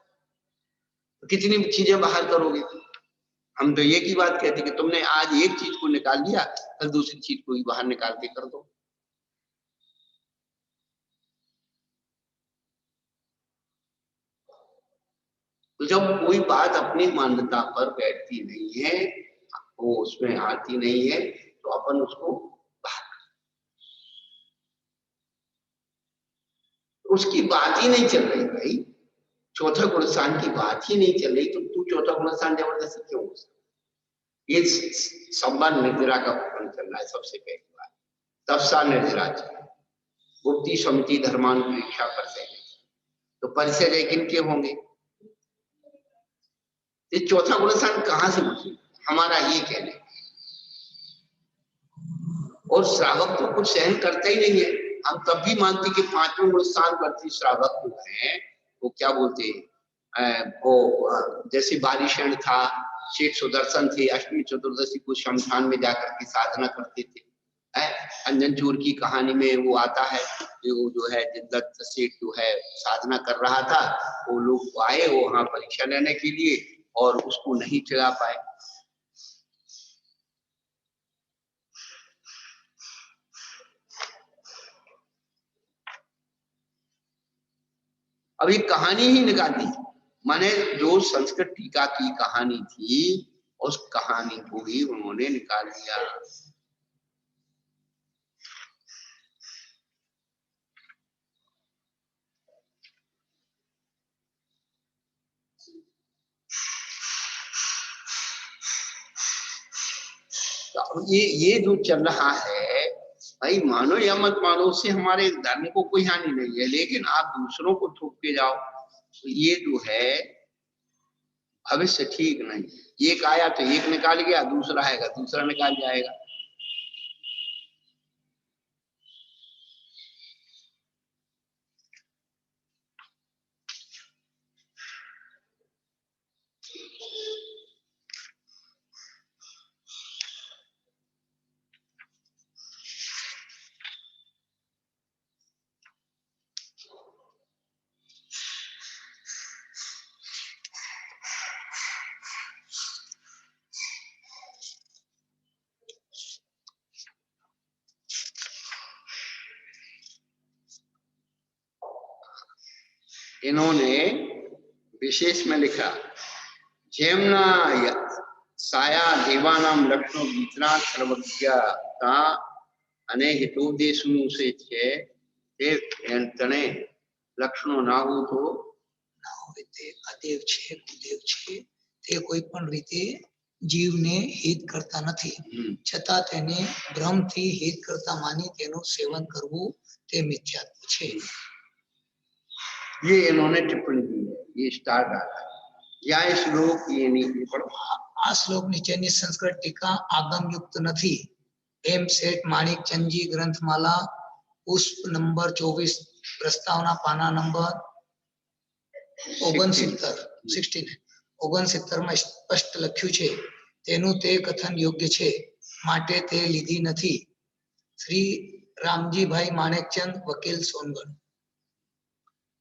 तो कितनी चीजें बाहर करोगे? हम तो ये की बात कहते कि तुमने आज एक चीज को निकाल दिया, कल दूसरी चीज को भी बाहर निकाल के कर दो। तो जब कोई बात अपनी मान्यता पर बैठती नहीं है, वो उसमें आती नहीं है, तो अपन उसको बाहर, उसकी बात ही नहीं चल रही भाई, चौथा गुणस्थान की बात ही नहीं चल रही, तो तू चौथा गुणस्थान जबरदस्ती क्यों? ये संबंध निर्जरा का प्रकरण चल रहा है सबसे पहली बात, तब सा निर्जरा गुप्ती समिति धर्मानुपेक्षा करते हैं, तो परिचय किनके होंगे? ये चौथा गुणस्थान कहाँ से बचे? हमारा ये कहने, और श्रावक तो कुछ सहन करते ही नहीं है। हम तब भी मानते कि पांचवें गुणस्थान करती श्रावक जो है वो क्या बोलते हैं, वो जैसे बारिशण था, शेख सुदर्शन थे, अष्टमी चतुर्दशी को शमशान में जाकर के साधना करते थे। अंजन चोर की कहानी में वो आता है, वो जो है दत्त सेठ जो है साधना कर रहा था, वो लोग आए वहां परीक्षा लेने के लिए और उसको नहीं चिढ़ा पाए। अब ये कहानी ही निकाल दी, माने जो संस्कृत टीका की कहानी थी उस कहानी को ही उन्होंने निकाल दिया। तो ये जो चल रहा है भाई, मानो या मत मानो, उससे हमारे धर्म को कोई हानि नहीं है, लेकिन आप दूसरों को थोप के जाओ तो ये जो है भविष्य ठीक नहीं। एक आया तो एक निकाल गया, दूसरा आएगा दूसरा निकाल जाएगा। इन्होंने विशेष में लिखा, जेमना साया देवानाम लक्ष्मण गीतना सर्वज्ञता अने हितोदेशनु से छे तने लक्षणो ना हो तो ના હોય તે અદેવ છે કુદેવ છે, તે કોઈ પણ રીતે જીવને હિત કરતા નથી, છતાં તેને ભ્રમથી હિત કરતા માની તેનું સેવન કરવું તે મિથ્યાત્વ છે। ये इन्होंने टिप्पणी दी है, ये स्टार डाला है, या श्लोक ये नहीं पढ़ो। આ શ્લોક નીચેની સંસ્કૃત ટીકા આગમ યુક્ત નથી। એમ શેઠ માણિકચંદજી ગ્રંથમાલા પુષ્પ નંબર 24 પ્રસ્તાવના પાના નંબર 69 માં સ્પષ્ટ લખ્યું છે, તેનું તે કથન યોગ્ય છે, માટે તે લીધી નથી। શ્રી રામજીભાઈ માણેકચંદ, વકીલ સોનગઢ।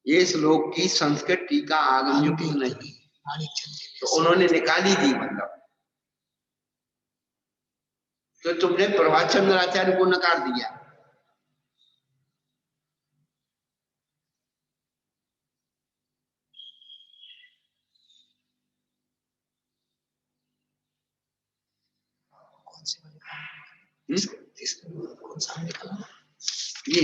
ये श्लोक की संस्कृत टीका आगम युक्त नहीं, माणिकचंद जी तो उन्होंने निकाली दी, मतलब तो तुमने प्रभातचंद्र आचार्य को नकार दिया। कौन से वाले कौन सा निकाला? ये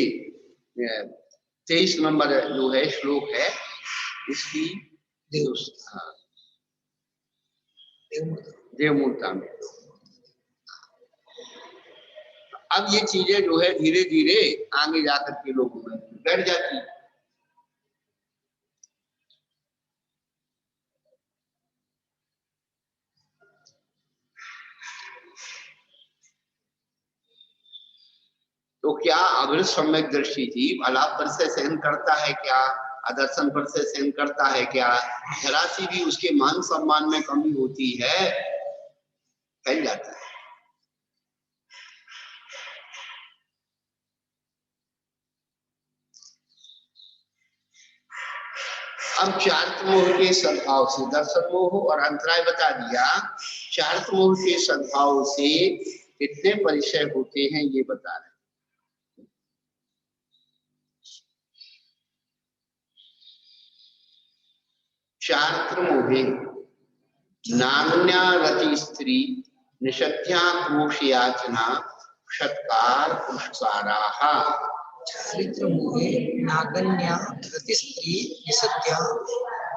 23 नंबर जो है श्लोक है, इसकी देवमूर्ता में। अब ये चीजें जो है धीरे धीरे आगे जाकर के लोगों में बैठ जाती है। क्या अभिल सम्यक दृष्टि जीव अलाप पर से सहन करता है क्या, अदर्शन पर से सहन करता है क्या, जरा सी भी उसके मान सम्मान में कमी होती है फैल जाता है। अब चारित्र मोह के सद्भाव से, दर्शन मोह और अंतराय बता दिया, चारित्र मोह के सद्भाव से कितने परिचय होते हैं ये बता रहे। चारित्र मोहे नान्या रति स्त्री निषद्या क्रोशयाचना षत्कार पुरस्काराः। चारित्र मोहे नागन्या रति स्त्री निसत्या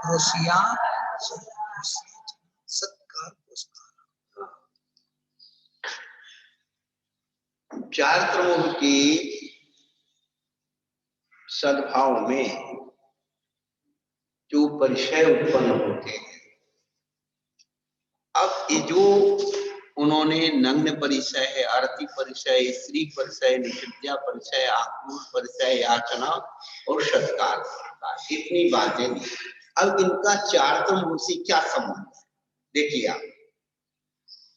रोषिया सत्कार पुरस्कार। चारित्र मोह के सद्भाव में जो परिचय उत्पन्न होते हैं, अब ये जो उन्होंने नग्न परिचय है, आरती परिचय, स्त्री परिचय, निषिद्धा परिचय, आक्रोश परिचय, याचना और सत्कार, इतनी बातें दी। अब इनका चारित्र मोह से क्या संबंध है देखिए आप।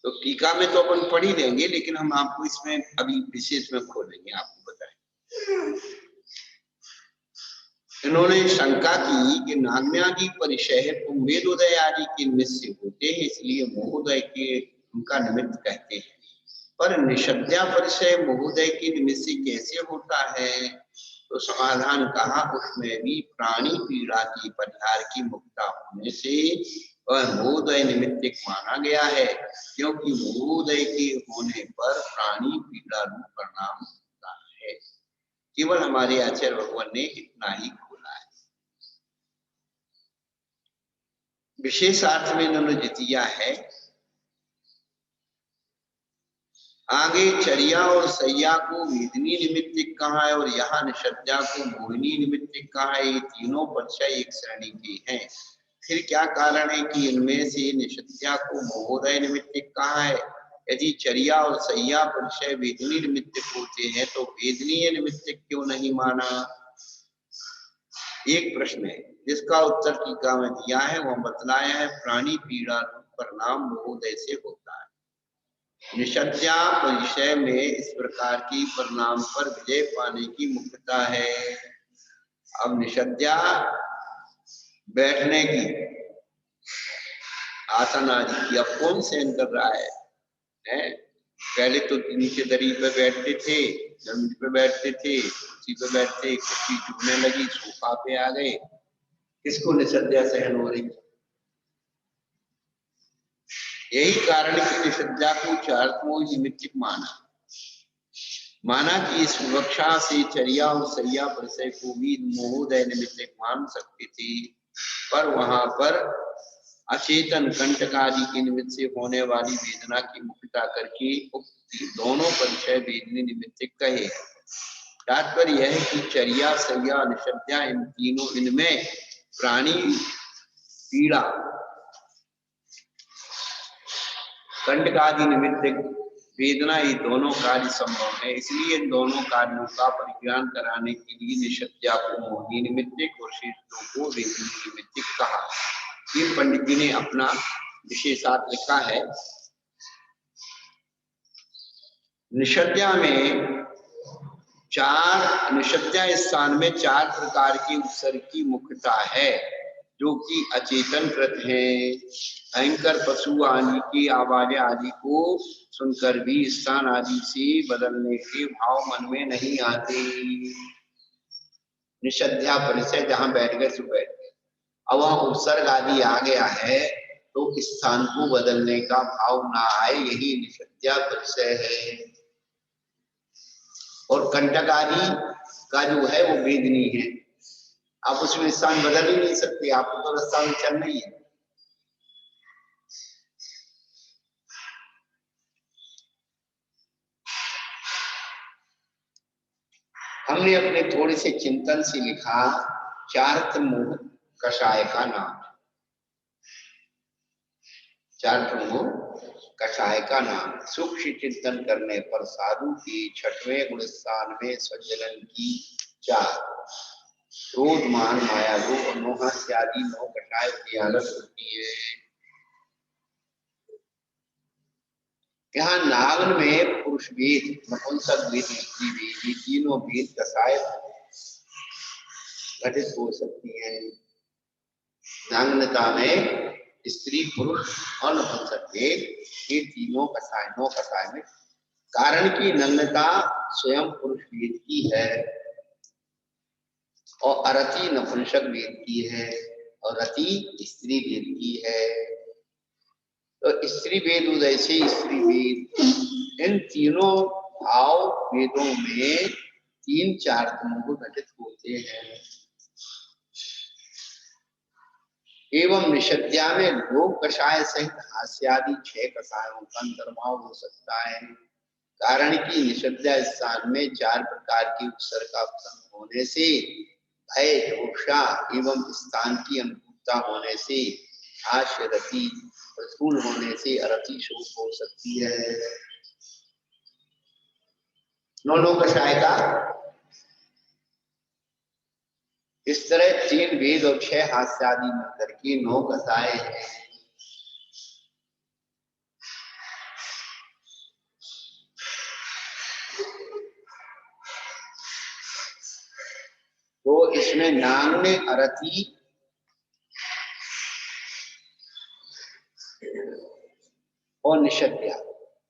तो टीका में तो अपन पढ़ ही लेंगे, लेकिन हम आपको इसमें अभी विशेष में खोलेंगे, आपको बताएं। इन्होंने शंका की कि नान्यादि परिचय कुंभेदोदय आदि के निमित्त से होते हैं, इसलिए मोहोदय के उनका निमित्त कहते हैं। पर निषद्या परिचय मोहोदय के निमित्त से कैसे होता है? तो समाधान कहा, उसमें भी प्राणी पीड़ा की परिहार की मुक्ता होने से वह मोहोदय निमित्तिक माना गया है, क्योंकि मोहोदय के होने पर प्राणी पीड़ा रूप परिणाम होता है। केवल हमारे आचार्य भगवान ने इतना ही खोला है। विशेष अर्थ में इन्होंने जितिया है। आगे चर्या और सैया को वेदनी निमित्तिक कहा है और यहाँ निषद्या को मोहिनी निमित्तिक कहा है। ये तीनों परिचय एक श्रेणी के हैं। फिर क्या कारण है कि इनमें से निषद्या को मोहोदय निमित्तिक कहा है? यदि चर्या और सैया परिचय वेदनी निमित्तिक होते हैं तो वेदनीय निमित्तिक क्यों नहीं माना? एक प्रश्न है जिसका उत्तर टीका में दिया है, वह बतलाया है, प्राणी पीड़ा परिणाम मोहोदय से होता है। निषद्या परिचय में इस प्रकार की परिणाम पर विजय पाने की मुख्यता है। अब निषद्या बैठने की, आसन आदि की, अब कौन सहन कर रहा है? पहले तो नीचे दरी पे बैठते थे, जमीन पे बैठते थे, कुर्सी पे बैठते, कुर्सी चुभने लगी, सोफा पे आ गए, किसको निषद्या सहन हो रही? यही कारण कि निषद्या को चारित्र मोह निमित्तिक माना कि इस विवक्षा से चर्या और सैया परिचय को भी मोहोदय निमित्तिक मान सकते थे, पर वहां पर अचेतन कंटक आदि के निमित्त से होने वाली वेदना की मुक्ता करके दोनों परिचय वेदनी निमित्तिक कहे। तात्पर्य यह है कि चर्या सैया निषद्या इन तीनों, इनमें प्राणी पीड़ा कंटक आदि निमित्तिक वेदना, ये दोनों कार्य संभव है। इसलिए इन दोनों कार्यों का परिज्ञान कराने के लिए निषद्या को मोहिनी निमित्तिक और शेष को वेदनी निमित्तिक कहा। ये पंडित जी ने अपना विशेषार्थ लिखा है। निषद्या में निषद्या स्थान में 4 प्रकार के उपसर्ग की मुख्यता है, जो कि अचेतन कृत है। भयंकर पशु आदि की आवाज आदि को सुनकर भी स्थान आदि से बदलने के भाव मन में नहीं आते। निषद्या परिचय जहां बैठ गए सो बैठ गए। अब वहां उपसर्ग आदि आ गया है तो स्थान को बदलने का भाव ना आए, यही निषद्या परिचय है। और कंटक आदि का जो है वो वेदनी है, आप उसमें स्थान बदल ही नहीं सकते, आपको तो स्थान चलना ही है। हमने अपने थोड़े से चिंतन से लिखा चारित्र मोह कषाय का नाम। चारित्र मोह कषाय का नाम। सूक्ष्म चिंतन करने पर साधु की 6वें गुण स्थान में स्वजलन की 4, क्रोध, मान, माया, लोभ और मोह इत्यादि 9 कषाय की हालत होती है। यहाँ नागन में पुरुष वेद, नपुंसक वेद, स्त्री वेद, ये तीनों वेद कषाय घटित हो सकती है। नागनता में स्त्री, पुरुष और नपुंसक वेद, ये तीनों कषाय 9 कषाय में, कारण की नग्नता स्वयं पुरुष वेद की है और अरति नपुंसक वेद की है और रति स्त्री वेद की है। तो स्त्री वेद उदय से स्त्री वेद, इन तीनों भाव वेदों में 3-4 तमोगुण घटित होते हैं। एवं निषद्या में लोभ कषाय सहित हास्यादि 6 कषायों का अंतर्भाव हो सकता है। कारण की निषद्या स्थान में 4 प्रकार के उपसर्ग का प्रसंग होने से भय, जोषा एवं स्थान की अनुकूलता होने से हास्य, रति प्रतिकूल होने से अरति शोक हो सकती है। 9 कषाय का इस तरह 3 वेद और 6 हास्य आदि मिलकर के 9 कषाय हैं। तो इसमें नागने, अरति और निषद्या,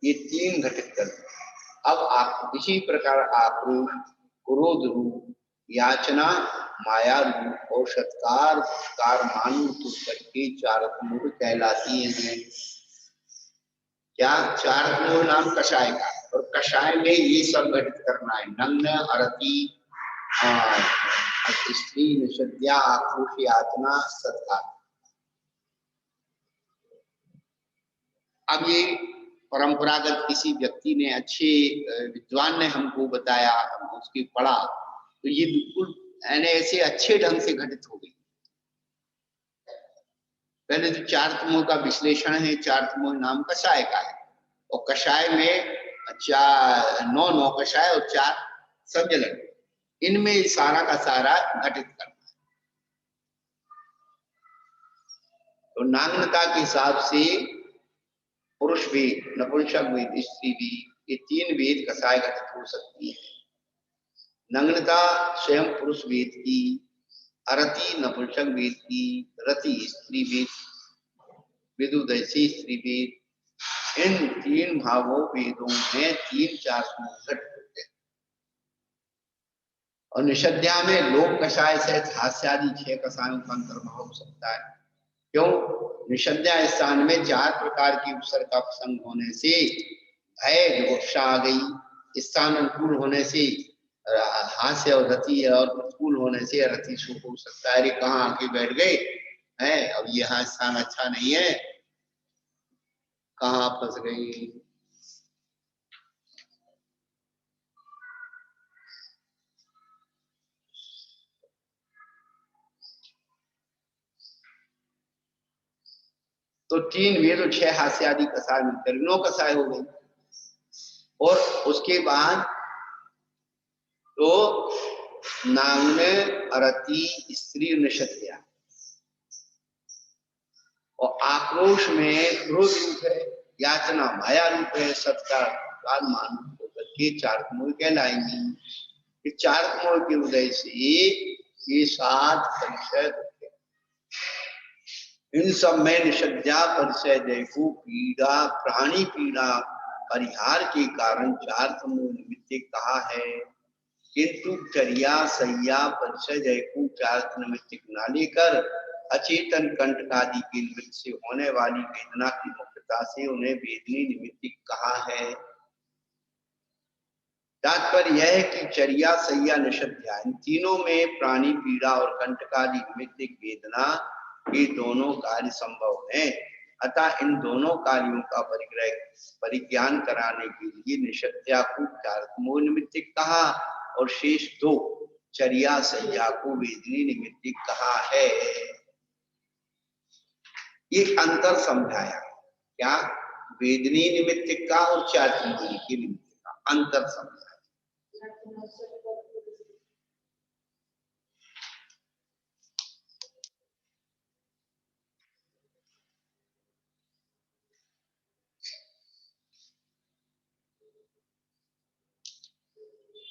ये 3 घटित कर। अब इसी प्रकार आक्रोश, क्रोध रूप, याचना, माया रूप और सत्कार, पुरस्कार, मान रूप करके 4 तमोगुण कहलाती हैं। क्या 4 तमोगुण नाम कषाय का, और कषाय में ये सब घटित करना है। नग्न, अरति, स्त्री, निषद्या, आक्रोश, याचना, सत्कार। अब ये परंपरागत किसी व्यक्ति ने, अच्छे विद्वान ने हमको बताया, हम उसकी पढ़ा, तो ये बिल्कुल ऐसे अच्छे ढंग से घटित हो गई। पहले तो 4 तमों का विश्लेषण है। 4 तमों नाम कषाय का है और कषाय में 9 कषाय और 4 संजलन, इनमें सारा का सारा घटित करना। तो नागनता के हिसाब से पुरुष वेद, नपुंसक वेद, स्त्री वेद, ये 3 वेद कषाय घटित हो सकती है। नग्नता स्वयं पुरुष वेद की, अरति नपुंसक वेद की, रति स्त्री वेद, विदुदय से स्त्री वेद, इन 3 भावों वेदों में 3-4 घटित होते हैं। और निषद्या में लोभ कषाय सहित हास्यादि 6 कषायों का अंतर्भाव हो सकता है। क्यों? निषद्या स्थान में 4 प्रकार की उपसर्ग का प्रसंग होने से भय, जोषा आ गई। स्थान अनुकूल होने से हास्य और रति, और प्रतिकूल होने से अरति शोक हो सकता है। अरे कहाँ आके बैठ गए हैं, अब यहाँ स्थान अच्छा नहीं है, कहाँ फंस गई। तो 3 वेद और 6 हास्य आदि कषाय मिलकर 9 कषाय हो गई। और उसके बाद तो नागने, अरति, स्त्री, निषद्या, और आक्रोश में क्रोध रूप है, याचना माया रूप है, सत्कार मान रूप होकर के 4 तमोगुण कहलाएंगी। 4 तमोगुण के उदय से ये 7 परिचय होते हैं। इन सब में निषद्या परिचय देखो पीड़ा, प्राणी पीड़ा परिहार के कारण 4 तमोगुण निमित्त कहा है। किंतु चर्या, सैया, परिचय जयकू 4 निमित्त ना लेकर अचेतन कंटक आदि के निमित्त से होने वाली वेदना की मुख्यता से उन्हें वेदनी निमित्त कहा है। तात्पर्य यह है कि चर्या, सैया, निषद्या, इन तीनों में प्राणी पीड़ा और कंटक आदि निमित्त वेदना, ये दोनों कार्य संभव हैं। अतः इन दोनों कार्यों का परिज्ञान कराने के लिए निषद्या को 4 तमोगुण निमित्त कहा और शेष 2 चर्या, सैया को वेदनी निमित्त कहा है। एक अंतर समझाया। क्या? वेदनी निमित्त का और चातुर्मानी के निमित्त का अंतर समझा।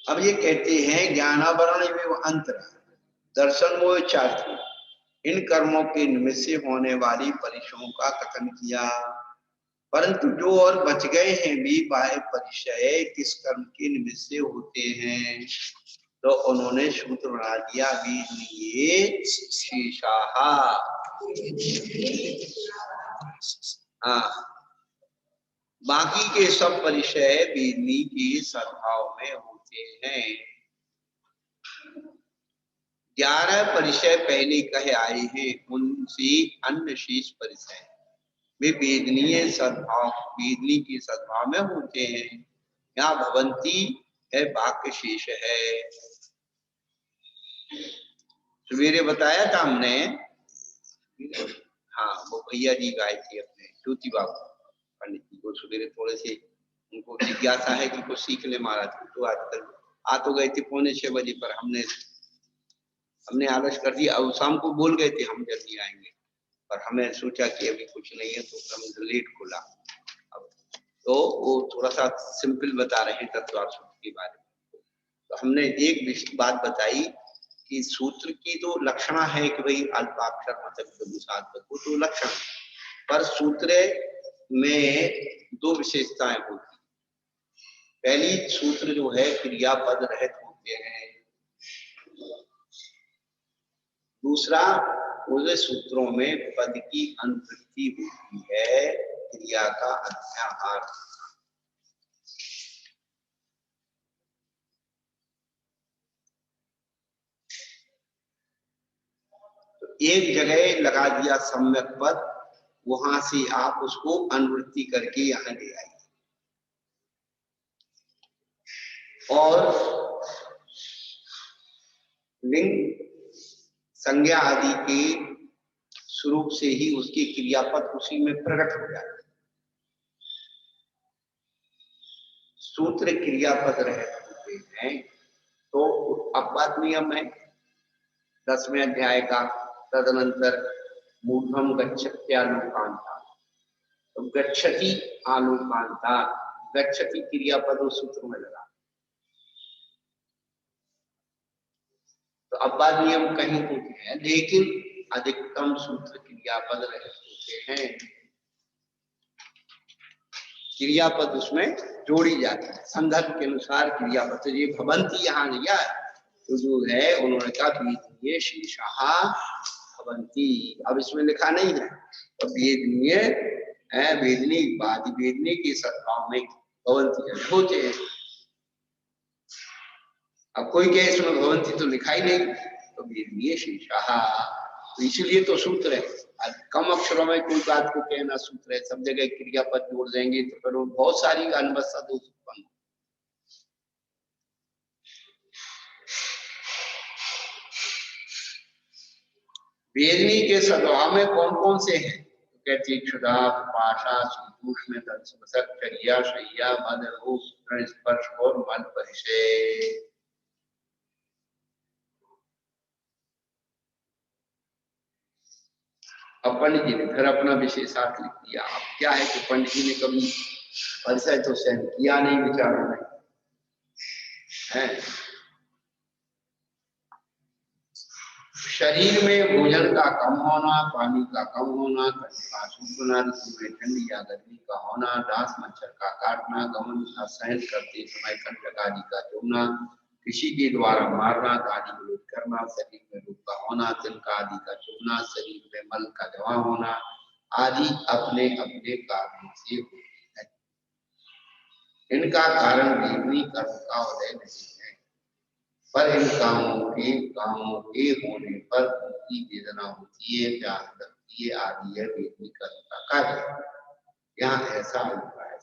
अब ये कहते हैं ज्ञानावरण में वो अंतर, दर्शन वो चातुर्य, इन कर्मों के निमित्त से होने वाली परिचयों का कथन किया। परंतु जो और बच गए हैं भी बाह्य परिचय किस कर्म के निमित्त से होते हैं, तो उन्होंने सूत्र बना दिया वेदनीये शेषाः। हाँ, बाकी के सब परिचय वेदनी के सद्भाव में होते हैं। 11 परिचय पहले कहे आए हैं, उनसे अन्य शेष परिचय वे वेदनीय सद्भाव, वेदनी के सद्भाव में होते हैं। यहाँ भवंती है, वाक्य शेष है। सवेरे बताया था हमने, हाँ, वो भैया जी गाए थे अपने ज्योति बाबू पंडित जी को सवेरे, थोड़े से उनको जिज्ञासा है कि कुछ सीख ले महाराज। तो आजकल आ तो गए थे 5:45 बजे, पर हमने आलस कर दिया। अब शाम को बोल गए थे हम जल्दी आएंगे, पर हमें सोचा कि अभी कुछ नहीं है तो हम लेट खोला। अब तो वो थोड़ा सा सिंपल बता रहे हैं तत्वार्थ सूत्र के बारे में। तो हमने एक बात बताई कि सूत्र की तो लक्षणा है कि भाई अल्पाक्षर मतलब तो लक्षण, पर सूत्र में 2 विशेषताएं होती। पहली, सूत्र जो है क्रियापद रहित होते हैं। दूसरा, उस सूत्रों में पद की अनुवृत्ति होती है, क्रिया का अध्याहार। तो एक जगह लगा दिया सम्यक पद, वहां से आप उसको अनुवृत्ति करके यहां ले आइए। और लिंग संज्ञा आदि के स्वरूप से ही उसकी क्रियापद उसी में प्रकट हो जाए। सूत्र क्रियापद रहित होते हैं। तो अपवाद नियम है 10वें अध्याय का, तदनंतर मूढ़म गच्छत्यालोकांता, तो गच्छति आलोकांता, गच्छति क्रियापद उस सूत्र में लगा। तो अपवाद नियम कहीं होते हैं, लेकिन अधिकतम सूत्र क्रियापद रहित होते हैं। क्रियापद उसमें जोड़ी जाती है संदर्भ के अनुसार क्रियापद। तो ये भवंती यहाँ लिया तो जो है उन्होंने कहा वेदनीय शेषाः भवंती। अब इसमें लिखा नहीं है तो वेदनीय है, वेदनी वादी वेदनी के सद्भाव में भवंती होते हैं। अब कोई कहे इसमें भवंती तो लिखा ही नहीं, तो वेदनीय शेषाः, तो इसलिए तो सूत्र है। कम अक्षरों में कोई बात को कहना सूत्र है, सब जगह क्रियापद जोड़ देंगे तो फिर बहुत सारी अनवस्था दोष उत्पन्न। वेदनी के सद्भाव में कौन कौन से हैं, तो कहते क्षुधा, पाशा, शीतोष्ण, चर्या, शय्या, मद, रूप, स्पर्श और मन परिचय। अब पंडित जी ने फिर अपना विशेषार्थ लिख दिया। अब क्या है कि पंडित जी ने कभी परिचय तो सहन किया नहीं विचारों में है। शरीर में भोजन का कम होना, पानी का कम होना, का सूखना, ऋतु में ठंडी या गर्मी का होना, डांस मच्छर का काटना, गमन का सहन करते समय कंटक आदि का चुभना, किसी के द्वारा मारना, गाली गलौज करना, शरीर में रोग का होना, तिनका आदि का चुभना, शरीर में मल का जमा होना आदि अपने अपने कारणों से होते हैं। इनका कारण वेदनी कर्म का उदय नहीं है, पर इन कामों के होने पर उनकी वेदना होती है, प्यास लगती है आदि है वेदनी कर्म का कार्य। यहाँ ऐसा अभिप्राय है।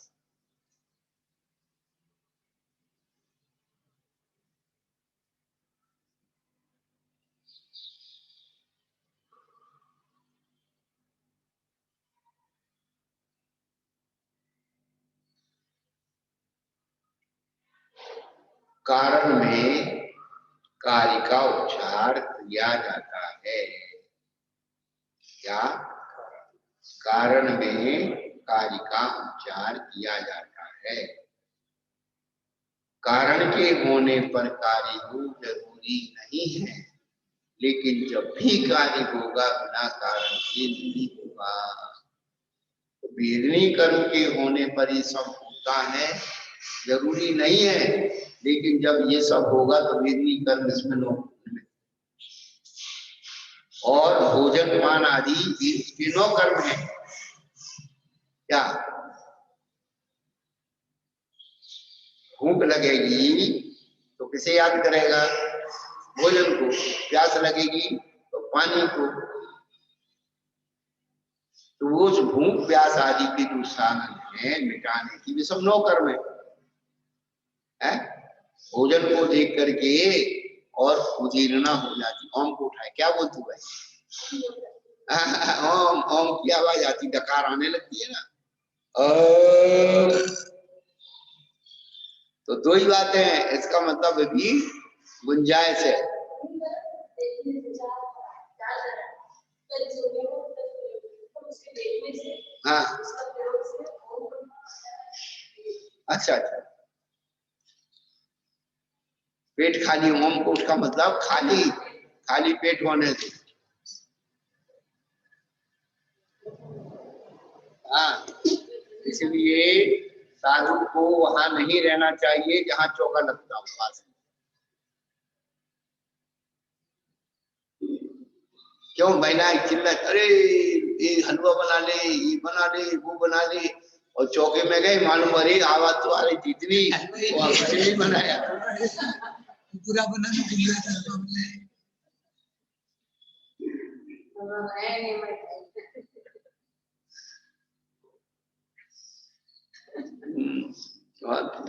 कारण में कार्य का उच्चार किया जाता है। क्या? कारण में कार्य का उच्चार किया जाता है। कारण के होने पर कार्य हो जरूरी नहीं है, लेकिन जब भी कार्य होगा बिना कारण के नहीं होगा। तो वेदनी कर्म के होने पर ये सब होता है, जरूरी नहीं है, लेकिन जब ये सब होगा तो वेदनी कर्म इसमें लोग। और भोजन पान आदि तीनों कर्म है। क्या? भूख लगेगी तो किसे याद करेगा? भोजन को। प्यास लगेगी तो पानी को। तो वो जो भूख प्यास आदि के जो साधन है मिटाने की, वे सब नौ कर्म है। भोजन को देख करके और उजीरना हो जाती। ओम को उठाए, क्या बोलती भाई? ओम ओम की आवाज आती, डकार आने लगती है ना। तो दो ही बातें हैं, इसका मतलब भी गुंजाइश है। हाँ, अच्छा अच्छा। पेट खाली, ओम कोश का मतलब खाली, खाली पेट होने से। हाँ, इसलिए साधु को वहां नहीं रहना चाहिए जहां चौका लगता हो पास। क्यों महिलाएं चिल्ला, अरे ये हलवा बना ले, ये बना ले, वो बना ले, और चौके में गए, मालूम अरे आवाज तो आ रही थी इतनी, कुछ नहीं बनाया। पूरा बनाना भूल गया था।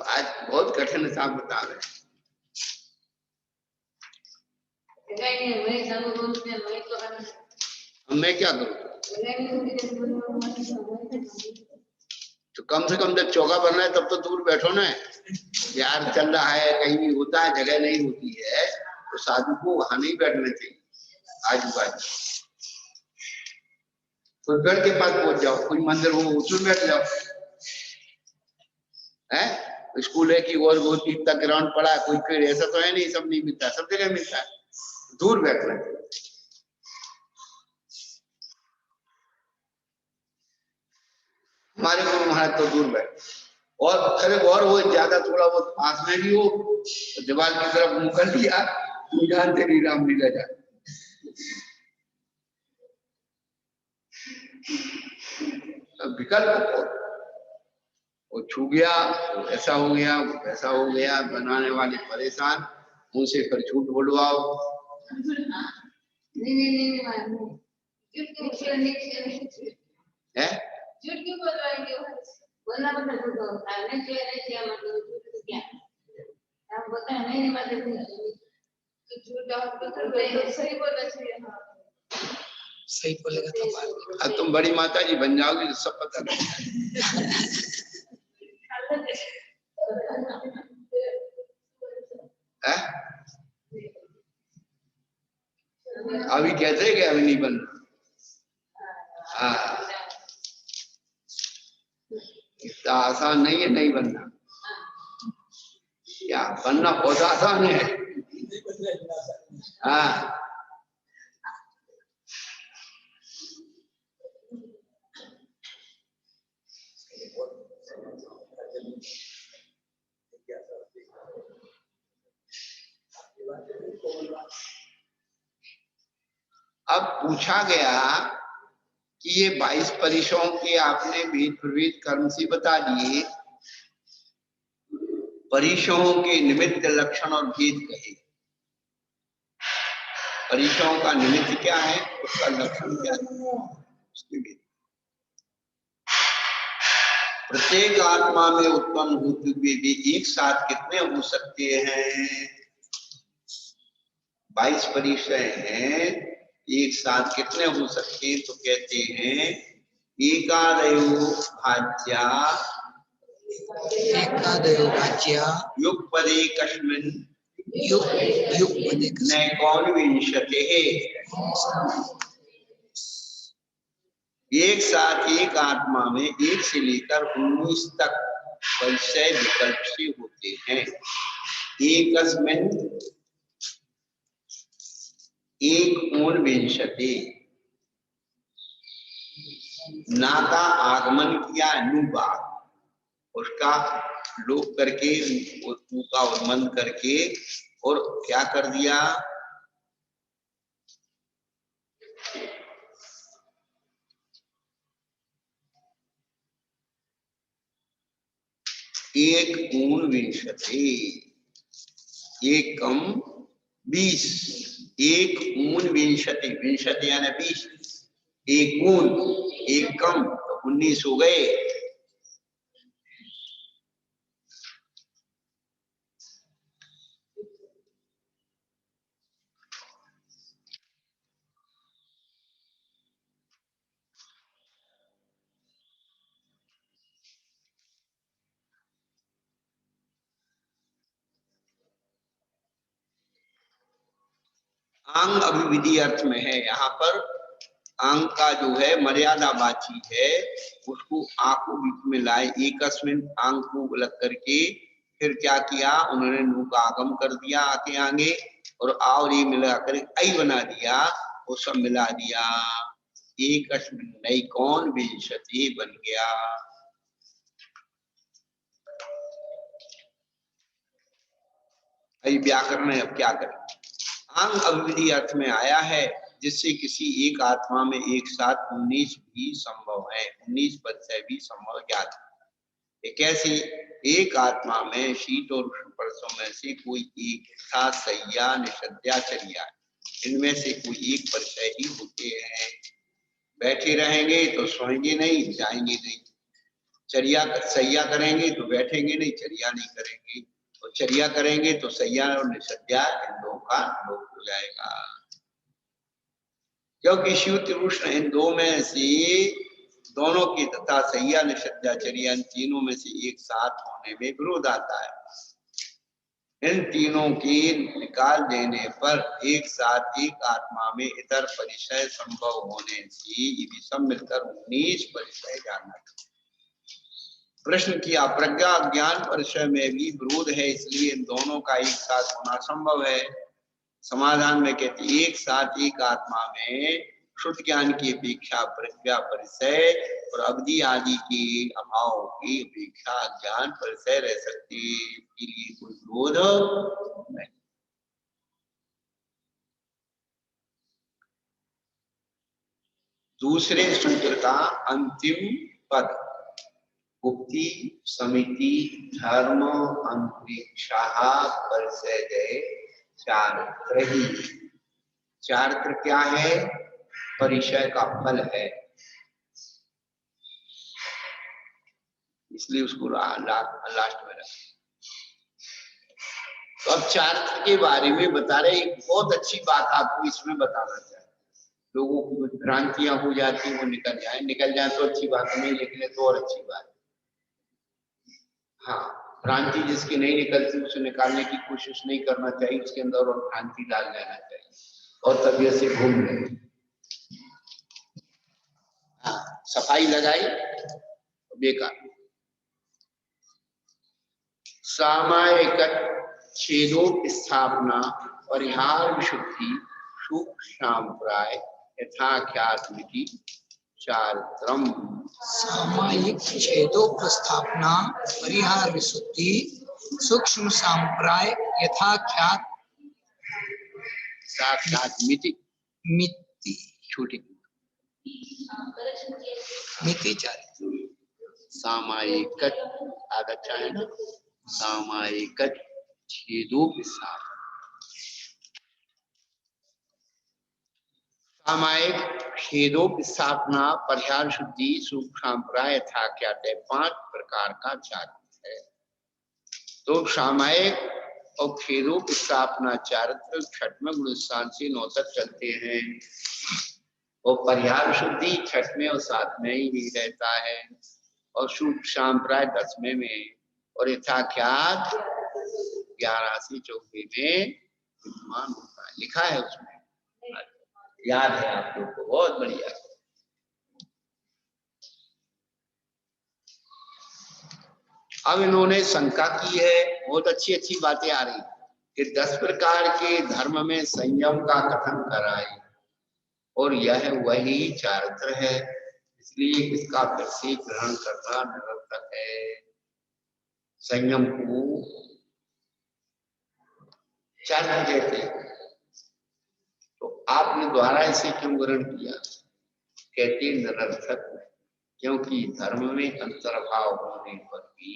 आज बहुत कठिन हिसाब बता रहे। मैं क्या करूं? तो कम से कम जब चौका बनना है तब तो दूर बैठो ना यार। चल रहा है, कहीं भी होता है, जगह नहीं होती है तो साधु को वहां नहीं बैठना चाहिए। आजू बाजू कोई पेड़ के पास पहुंच जाओ, कोई मंदिर हो उसमें बैठ जाओ। है स्कूल है कि और बहुत इतना ग्राउंड पड़ा है, कोई पेड़ ऐसा तो है नहीं सब नहीं मिलता, सब जगह मिलता है। दूर बैठना चाहिए। हमारे गुरु महाराज तो दूर बैठ, और अरे और वो ज्यादा थोड़ा बहुत पास में भी हो तो दीवार की तरफ मुंह कर दिया, तू जानते नहीं रामलीला जान। विकल्प वो छू गया, वो ऐसा हो गया, वो वैसा हो गया, बनाने वाले परेशान, उनसे फिर झूठ बोलवाओ। है झूठ क्यों बोलवाएंगे? बोलना पड़ता है तो नहीं चाहिए मतलब झूठ क्या? आप बोलते हैं नहीं मतलब तो झूठ आप तो सही बोलना चाहिए। हाँ सही बोलेगा तो बात। अब तुम बड़ी माता जी बन जाओगी तो सब पता लगेगा। अभी कहते हैं कि अभी नहीं बनना। हाँ, इतना आसान नहीं है नहीं बनना। क्या बनना बहुत आसान है। हाँ अब पूछा गया कि ये 22 परिसरों के आपने भेद प्रभेद कर्म से बता दिए, परिसरों के निमित्त लक्षण और भेद कहे। परिसरों का निमित्त क्या है, उसका लक्षण क्या है, उसके भेद। प्रत्येक आत्मा में उत्पन्न होते हुए भी एक साथ कितने हो सकते हैं? 22 परिसर हैं, एक साथ कितने हो सकते हैं? तो कहते हैं एकादयो भाज्या एकादयो वाच्या युगपदे कस्मिन् युगपदे नैकोनविंशतिः। एक साथ एक आत्मा में 1 से लेकर 19 तक परिचय विकल्प से होते हैं। एकस्मिन् एकोनविंशति। ना का आगमन किया नुबा, उसका लोप करके ऊ का उन्मन करके और क्या कर दिया, एक ऊनविंशति, एक कम 20, एक ऊनविंशति, विंशति यानी 20, एक ऊन एक कम तो 19 हो गए। अंग अभिविधि अर्थ में है, यहाँ पर अंग का जो है मर्यादावाची है, उसको आ को बीच में लाए, एकस्मिन अंग को अलग करके फिर क्या किया उन्होंने नु का आगम कर दिया आके आगे और आ और ये मिला कर आई बना दिया, वो सब मिला दिया, एकस्मिन नैकोन विंशति बन गया। अभी व्याकरण है, अब क्या करें। अंग अभिविधि अर्थ में आया है जिससे किसी एक आत्मा में एक साथ 19 भी संभव है, 19 परिचय भी संभव ज्ञात है। कैसे एक आत्मा में शीत और उष्ण परसों में से कोई एक था, सैया निषद्याचर्या, इनमें से कोई एक परिचय ही होते हैं। बैठे रहेंगे तो सोएंगे नहीं, जाएंगे नहीं, चर्या सैया करेंगे तो बैठेंगे नहीं, चर्या नहीं करेंगे, और चर्या करेंगे तो सैया और निषद्या इन दो का लोप हो जाएगा। क्योंकि शीत उष्ण इन दो में से दोनों की तथा सैया निषद्याचर्या इन तीनों में से एक साथ होने में विरोध आता है। इन तीनों के निकाल देने पर एक साथ एक आत्मा में इतर परिचय संभव होने से ये भी सब मिलकर 19 परिचय जानना। प्रश्न किया प्रज्ञा ज्ञान परिचय में भी विरोध है, इसलिए इन दोनों का एक साथ होना संभव है। समाधान में कहते एक साथ एक आत्मा में शुद्ध ज्ञान की अपेक्षा प्रज्ञा परिचय और अवधि आदि के अभाव की अपेक्षा ज्ञान परिचय रह सकते, के लिए कोई विरोध नहीं। दूसरे सूत्र का अंतिम पद गुप्ति समिति धर्म अंतरिक्षा परिचय गए चारित्र ही। चारित्र क्या है, परिचय का फल है, इसलिए उसको लास्ट में रखें। तो अब चारित्र के बारे में बता रहे, एक बहुत अच्छी बात आपको इसमें बताना चाहिए, लोगों को कुछ भ्रांतियां हो जाती हैं वो निकल जाए तो अच्छी बात नहीं, निकले तो और अच्छी बात। हाँ, भ्रांति जिसकी नहीं निकलती उसे निकालने की कोशिश नहीं करना चाहिए, उसके अंदर और भ्रांति डाल लेना चाहिए और तबीयत से घूम ले। हाँ, सफाई लगाई बेकार। सामायिक छेदों स्थापना परिहार विशुद्धि सूक्ष्म सांप्राय यथाख्यात विधि चारित्रम। सामायिक छेदोपस्थापना परिहार विशुद्धि सूक्ष्म सांप्राय यथाख्यात साक्षात मिति मिति छोटी मिति चारित्र। सामायिक आगच्छा है ना, सामायिक छेदोपस्थापना, सामायिक छेदोपस्थापना परिहार शुद्धि सूक्ष्म सांप्राय यथाख्यात है, 5 प्रकार का चारित्र है। तो सामायिक और छेदोपस्थापना चारित्र छठवें गुण स्थान से 9 तक चलते हैं, और परिहार शुद्धि 6वें और 7वें ही रहता है, और सूक्ष्म सांप्राय 10वें में और यथाख्यात 11 से 14 में विद्यमान होता है, लिखा है उसमें, याद है आप लोग को, बहुत बढ़िया। अब इन्होंने शंका की है, बहुत अच्छी अच्छी बातें आ रही कि 10 प्रकार के धर्म में संयम का कथन कराए, और यह वही चारित्र है, इसलिए इसका फिर से ग्रहण करना निरर्थक है। संयम को चारित्र कहते हैं, तो आपने द्वारा इसे क्यों ग्रहण किया? कहते निरर्थक, क्योंकि धर्म में अंतर्भाव होने पर भी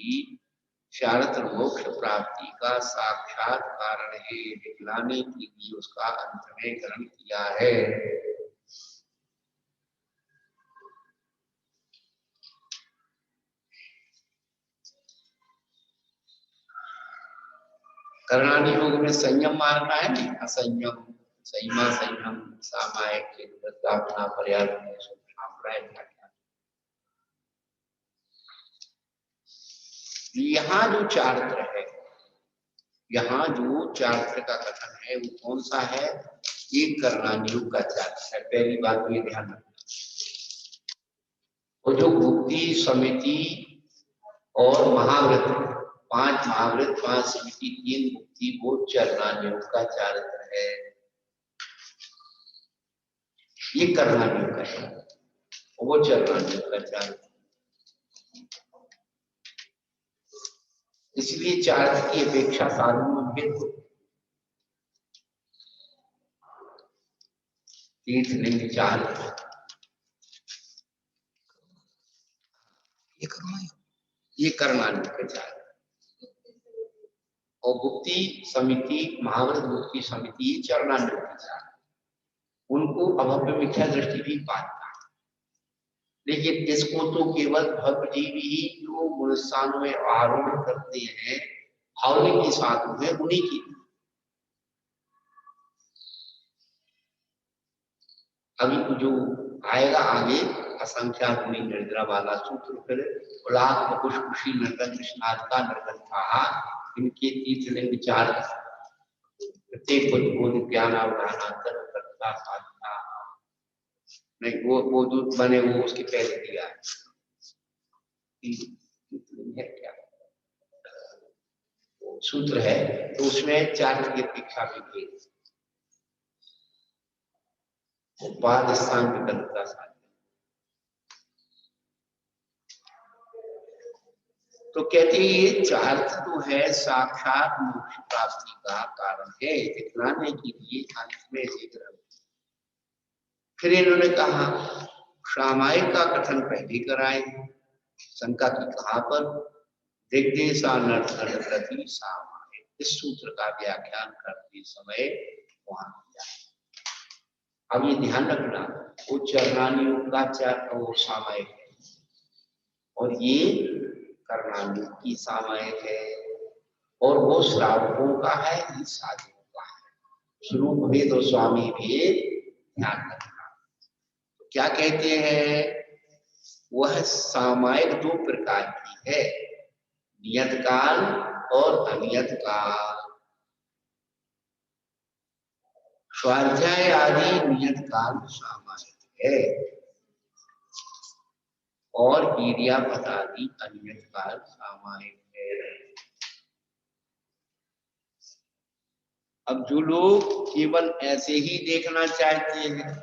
चारित्र मोक्ष प्राप्ति का साक्षात कारण है, दिखलाने के लिए उसका अंत में ग्रहण किया है। कर्णानी योग में संयम मारना है नहीं, असंयम, संयमा संयम सामायिक पर्याप्त। यहाँ जो चारित्र है, यहाँ जो चारित्र का कथन है वो कौन सा है? एक कर्णानी योग का चारित्र है। पहली बात ये ध्यान रखना, वो जो भुक्ति समिति और महाव्रत, 5 महाव्रत 5 समिति 3 भुक्ति, वो चरणानी योग का चारित्र है। ये कर्णानी योग का है, वो चरणानी योग का चारित्र। इसलिए चारित्र की अपेक्षा साधन में भेद हो। तीर्थलिंग चारित्र ये कर्णानी योग का चारित्र, और भुक्ति समिति महाव्रत भुक्ति समिति ये चरणानी योग का चारित्र। उनको अभव्य मिथ्या दृष्टि भी पाता, लेकिन इसको तो केवल भव्य जीव ही जो गुणस्थानों में आरोहण करते हैं, भावनिक के साथ है, उन्हीं की। अभी जो आएगा आगे असंख्यात गुणी निर्द्रा वाला सूत्र, फिर उलाक वकुश खुशी नर्तन कृष्णाद का नर्तन कहा, इनके तीर्थलिंग चार प्रत्येक बोध ज्ञान अवधानांतर करता साधना नहीं, वो जो बने वो उसके पहले दिया है क्या सूत्र है, तो उसमें चारित्र की अपेक्षा भी भेद, पाद स्थान विकल्पता साधना। तो कहते हैं ये चारित्र तो है साक्षात मोक्ष प्राप्ति का कारण है, दिखलाने के लिए अंत में से ग्रहण। फिर इन्होंने कहा सामायिक का कथन पहले कराए, शंका की कहा पर दिग्देशानर्थी सामायिक, इस सूत्र का व्याख्यान करते समय वहां किया। अब ये ध्यान रखना, वो चरणानी योग का चार वो सामायिक है, और ये कर्णानी योग की सामायिक है, और वो श्रावकों का है, ये साधुओं का है। स्वरूप भेद और स्वामी भेद ध्यान रखना। क्या कहते हैं? वह सामायिक 2 प्रकार की है, नियत काल और अनियत काल। स्वाध्याय आदि नियत काल सामायिक है, और वीर्यापत आदि अनियत काल सामायिक है। अब जो लोग केवल ऐसे ही देखना चाहते हैं,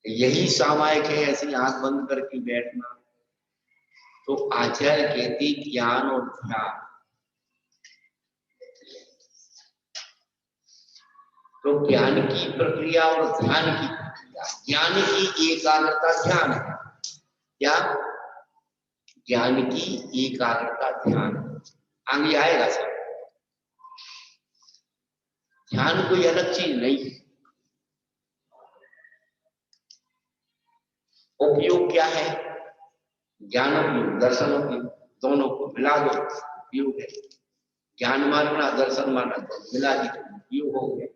यही सामायिक है, ऐसी आंख बंद करके बैठना, तो आचार्य कहते ज्ञान और ध्यान, तो ज्ञान की प्रक्रिया और ध्यान की प्रक्रिया, ज्ञान की एकाग्रता ध्यान है, क्या ज्ञान की एकाग्रता ध्यान आगे आएगा सब। ध्यान कोई अलग चीज नहीं है। उपयोग क्या है? ज्ञान उपयोग दर्शन उपयोग, दोनों को मिला दो उपयोग है। ज्ञान मानना दर्शन मानना तो मिला दी तो उपयोग हो गया।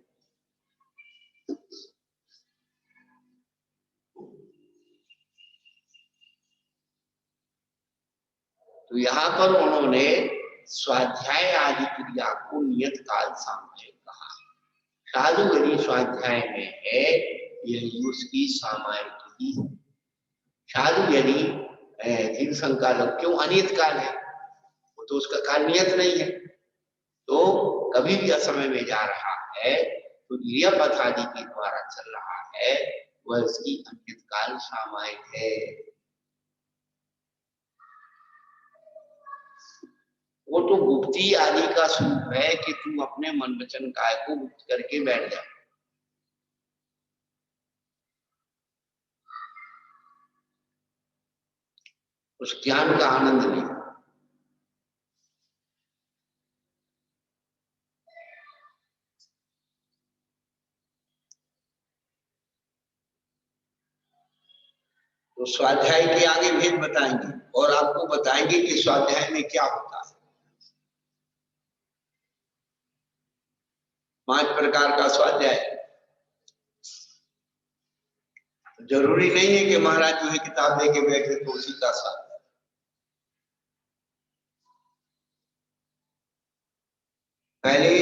तो यहाँ पर उन्होंने स्वाध्याय आदि क्रिया को नियत काल सामायिक कहा। साधु यदि स्वाध्याय में है यही उसकी सामायिक ही। साधु यदि दीर्घ संकालक क्यों अनियत काल है, वो तो उसका काल नियत नहीं है, तो कभी भी असमय में जा रहा है तो क्रियापथ आदि के द्वारा चल रहा है, वह इसकी अनियत काल सामायिक है। वो तो गुप्ती आदि का स्वरूप है कि तू अपने मन वचन काय को गुप्त करके बैठ जा। उस ज्ञान का आनंद नहीं। तो स्वाध्याय के आगे भेद बताएंगे और आपको बताएंगे कि स्वाध्याय में क्या होता है। 5 प्रकार का स्वाध्याय। जरूरी नहीं है कि महाराज जो है किताब लेके बैठे तो उसी का स्वाध्याय। पहले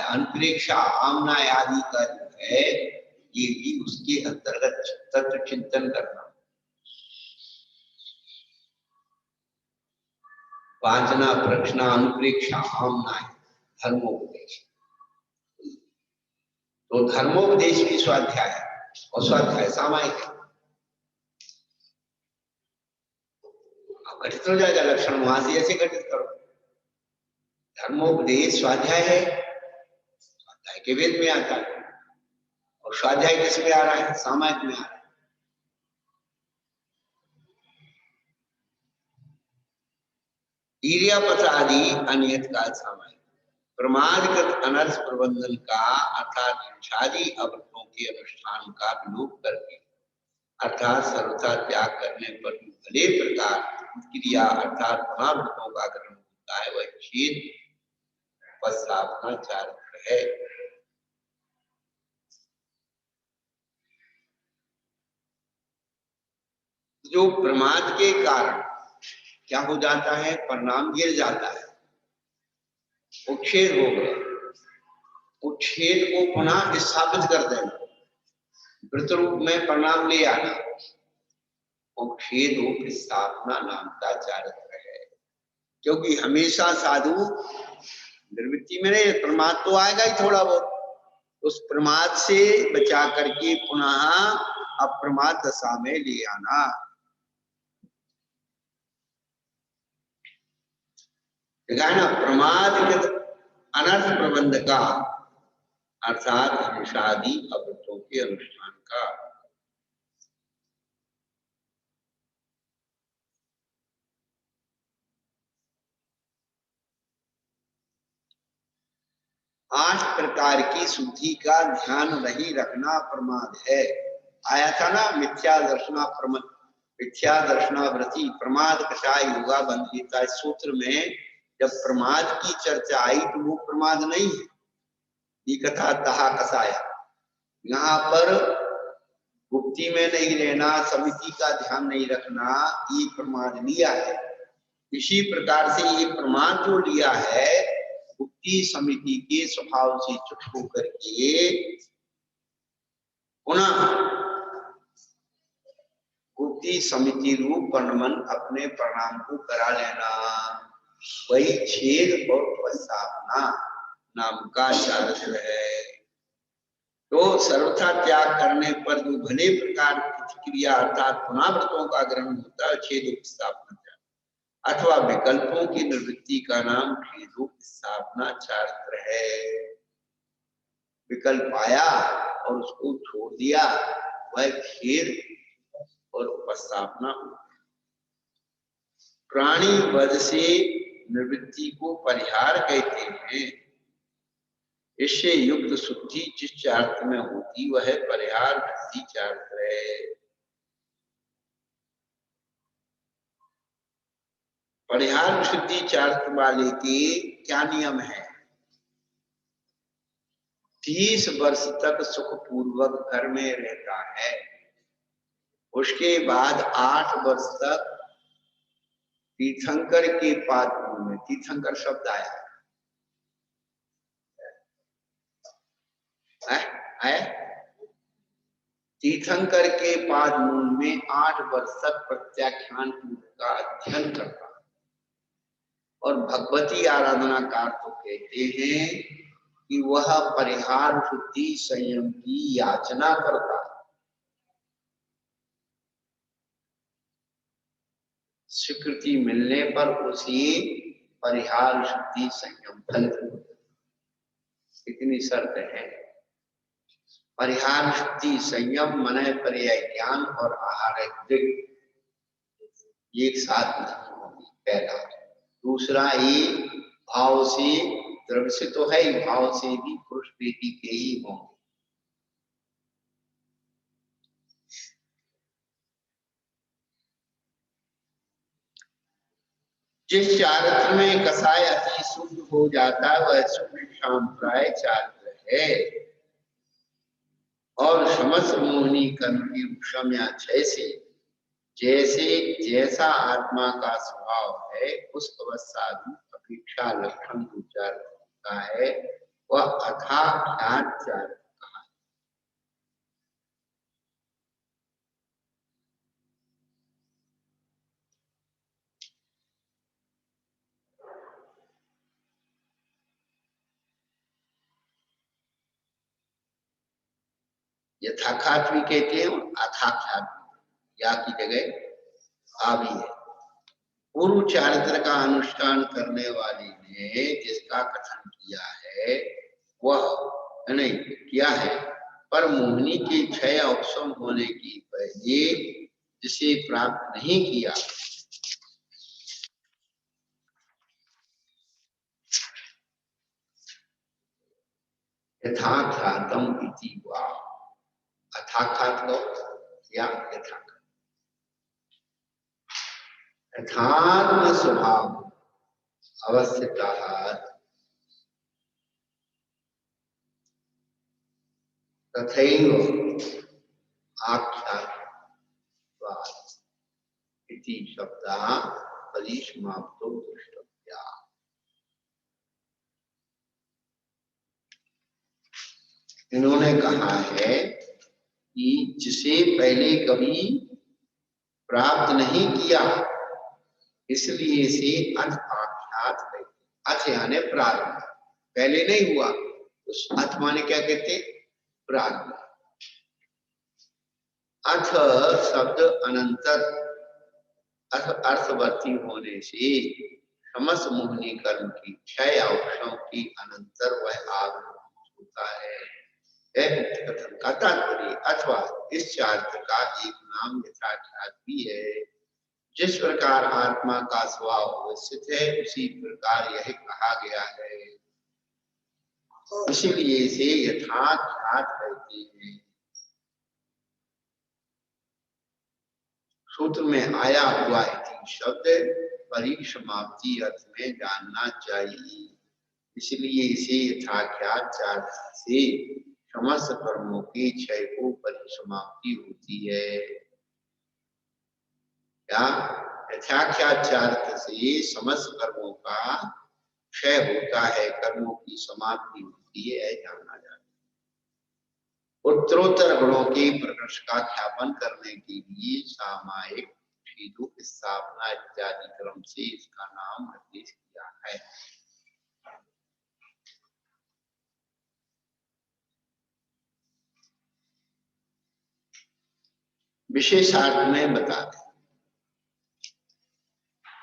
अंतरिक्षा आमना आदि का जो है ये भी उसके अंतर्गत तत्व चिंतन करना, वाचना प्रश्ना अनुप्रेक्षा आमना धर्मोपदेश। तो धर्मोपदेश भी स्वाध्याय है और स्वाध्याय सामायिक है। अब घटित हो जाएगा लक्षण, वहां से ऐसे घटित करो। धर्मोपदेश स्वाध्याय है, स्वाध्याय के वेद में आता है, और स्वाध्याय किस में आ रहा है, सामायिक में आ रहा है। क्रियापथ आदि अनियत काल सामायिक। प्रमादकृत अनर्थ प्रबंधन का अर्थात हिंसादी अव्रतों के अनुष्ठान का विलोप करके अर्थात सर्वथा त्याग करने पर भले प्रकार क्रिया अर्थात महाव्रतों का ग्रहण होता है, वह छेद उपस्थापना चारित्र है। जो प्रमाद के कारण क्या हो जाता है, परिणाम गिर जाता है, उच्छेद हो गया, उच्छेद को पुनः स्थापित कर देना, वृत्त रूप में परिणाम ले आना, उच्छेद रूप स्थापना नाम का चारित्र है। क्योंकि हमेशा साधु निर्वृत्ति में नहीं, प्रमाद तो आएगा ही थोड़ा बहुत, उस प्रमाद से बचा करके पुनः अप्रमाद दशा में ले आना। प्रमाद अनर्थ प्रबंध का अर्थात हिंसादी अव्रतों के अनुष्ठान का। आठ प्रकार की शुद्धि का ध्यान नहीं रखना प्रमाद है। आया था ना, मिथ्या दर्शनावृत्ति प्रमाद कषाय योगा बंधिता। इस सूत्र में जब प्रमाद की चर्चा आई तो वो प्रमाद नहीं है, ये कथा तहा कसाया। यहाँ पर गुप्ती में नहीं रहना, समिति का ध्यान नहीं रखना, ये प्रमाद लिया है। इसी प्रकार से ये प्रमाद जो लिया है गुप्ती समिति के स्वभाव से चुप होकर के पुनः गुप्ती समिति रूप परिणमन अपने परिणाम को करा लेना, वही छेद और उपस्थापना नाम का चारित्र है। तो सर्वथा त्याग करने पर जो भले प्रकार प्रतिक्रिया अर्थात पुनःव्रतों का ग्रहण होता है छेद उपस्थापना अथवा विकल्पों की निवृत्ति का नाम छेद उपस्थापना चारित्र है। विकल्प आया और उसको छोड़ दिया, वह छेद और उपस्थापना। प्राणी वध से निवृत्ति को परिहार कहते हैं। इससे युक्त शुद्धि जिस चारित्र में होती वह परिहार वृद्धि चारित्र है। परिहार शुद्धि चारित्र वाले के क्या नियम है? 30 वर्ष तक सुखपूर्वक घर में रहता है, उसके बाद 8 वर्ष तक तीर्थंकर के पाद में, तीर्थंकर शब्द आया है? तीर्थंकर के पाद मूल में 8 वर्ष तक प्रत्याख्यान का अध्ययन करता और भगवती आराधनाकार तो कहते हैं कि वह परिहार शुद्धि संयम की याचना करता है। स्वीकृति मिलने पर उसी परिहार शुद्धि संयम फल इतनी शर्त है। परिहार शुद्धि संयम मन पर्याय ज्ञान और आहार एक साथ नहीं होगी, पहला। दूसरा, ये भाव से, द्रव्य से तो है ही, भाव से भी पुरुष बेटी के ही होंगे। जिस चारित्र में कसाय अति शुद्ध हो जाता है वह शुद्ध सांप्राय चारित्र है और समस्त मोहिनी कर्म की उपशम या क्षय से जैसे जैसा आत्मा का स्वभाव है उस अवस्था अपेक्षा लक्षण दूसरा होता है, वह अथाख्यात चारित्र कहा। यथाख्यात भी कहते हैं, अथाख्यात या की जगह आ भी है। पूर्व चारित्र का अनुष्ठान करने वाली ने जिसका कथन किया है वह नहीं किया है, पर मोहिनी के क्षय अवसम होने की पहले जिसे प्राप्त नहीं किया, यथाख्यातम इति वा। अथाख्यात लो या यथाख्यात, यथात्म स्वभाव अवस्थितः तथैव आख्यात्वात् इति शब्दः परिसमाप्तो द्रष्टव्या। इन्होंने कहा है कि जिसे पहले कभी प्राप्त नहीं किया इसलिए इसे अथ आख्यात है। अथ यानी प्रारंभ, पहले नहीं हुआ, उस अथ माने क्या कहते, प्रारंभ। अथ शब्द अनंतर अर्थवर्ती होने से समस्त मोहिनी कर्म की क्षय अवसम की अनंतर वह आगमन होता है। कथन का तात्पर्य अथवा इस चारित्र का एक नाम यथाख्यात भी है। जिस प्रकार आत्मा का स्वभाव अवस्थित है उसी प्रकार यह कहा गया है, इसीलिए इसे यथाख्यात कहते हैं। सूत्र में आया हुआ इति शब्द परिसमाप्ति अर्थ में जानना चाहिए, इसलिए इसे यथाख्यात चारित्र से समस्त कर्मों की क्षय को परिसमाप्ति होती है। या यथाख्यात चारित्र से समस्त कर्मों का क्षय होता है, कर्मों की समाप्ति होती है, जानना जाता है। उत्तरोत्तर गुणों के प्रकर्ष का ख्यापन करने के लिए सामायिक छेदों की स्थापना इत्यादि क्रम से इसका नाम निर्देश किया है। विशेषार्थ में बता दें,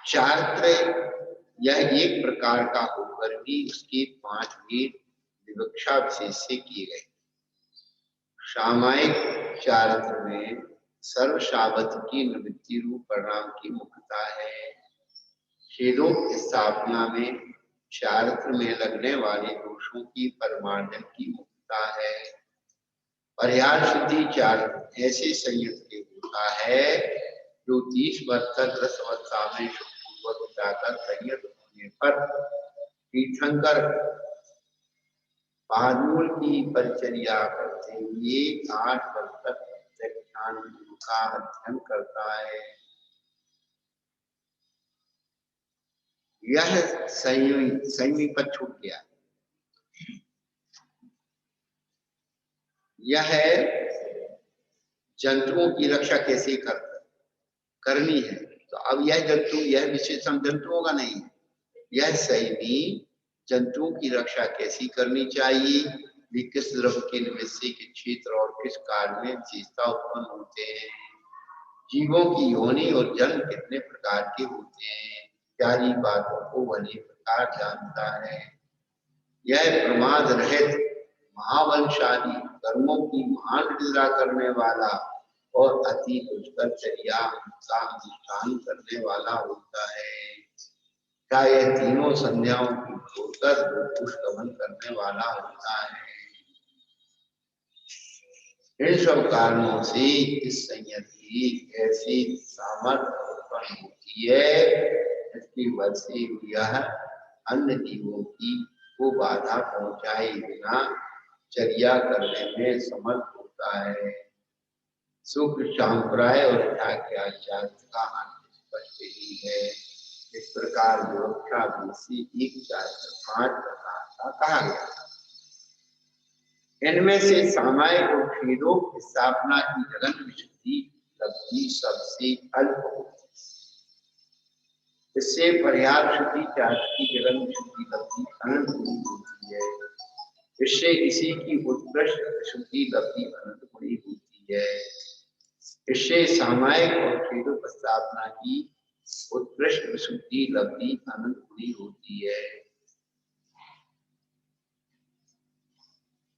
चारित्र यह एक प्रकार का होकर भी उसके 5 भेद विवक्षा विशेष से किए गए। सामायिक चारित्र में सर्व शाबत की निवृत्ति रूप परिणाम की मुख्यता है। छेदों की स्थापना में चारित्र में लगने वाले दोषों की परमार्जन की मुख्यता है। परिहार शुद्धि चारित्र ऐसे संयत के होता है जो 30 वर्ष तक रसवत्ता में शुद्धपूर्वक जाकर संयत होने पर तीर्थंकर पादमूल की परिचर्या करते हुए 8 वर्ष तक प्रत्यक्षान का अध्ययन करता है। यह संयमी पद छूट गया। यह जंतुओं की रक्षा कैसे करनी है। तो अब यह जंतु, यह विशेषण जंतुओं का नहीं है, यह संयमी जंतुओं की रक्षा कैसी करनी चाहिए, वे किस द्रव्य के निवेशी के क्षेत्र और किस काल में विशेषता उत्पन्न होते हैं, जीवों की योनि और जन्म कितने प्रकार के होते हैं इत्यादि बातों को भली प्रकार जानता है। यह प्रमाद रहित महाबलशाली कर्मों की महान निद्रा करने वाला और अति दुष्कर चर्या का अनुष्ठान करने वाला होता है। क्या यह तीनों संध्याओं की छोड़कर पुष्कमन करने वाला होता है। इन सब कारणों से इस संयति ऐसी सामर्थ्य उत्पन्न होती है जिसकी वजह से यह अन्य जीवों की को बाधा पहुंचाए बिना चर्या करने में समर्थ होता है। शुक्र सांप्राय और ठाक्याचार्य का अंत स्पष्ट ही है। इस प्रकार विवक्षा एक 4-5 प्रकार का कहा गया। इनमें से सामायिक और खेदों की स्थापना की जगन विशुद्धि लब्धि सबसे अल्प होती है। इससे पर्याप्त शुद्धि चार्ज की जगन विशुद्धि लब्धि अनंत गुणी होती है। इससे इसी की उत्कृष्ट शुद्धि लब्धि अनंत गुणी होती है। इससे सामायिक और खेदों की स्थापना की उत्कृष्ट विशुद्धि लब्धि अनंत गुणी होती है।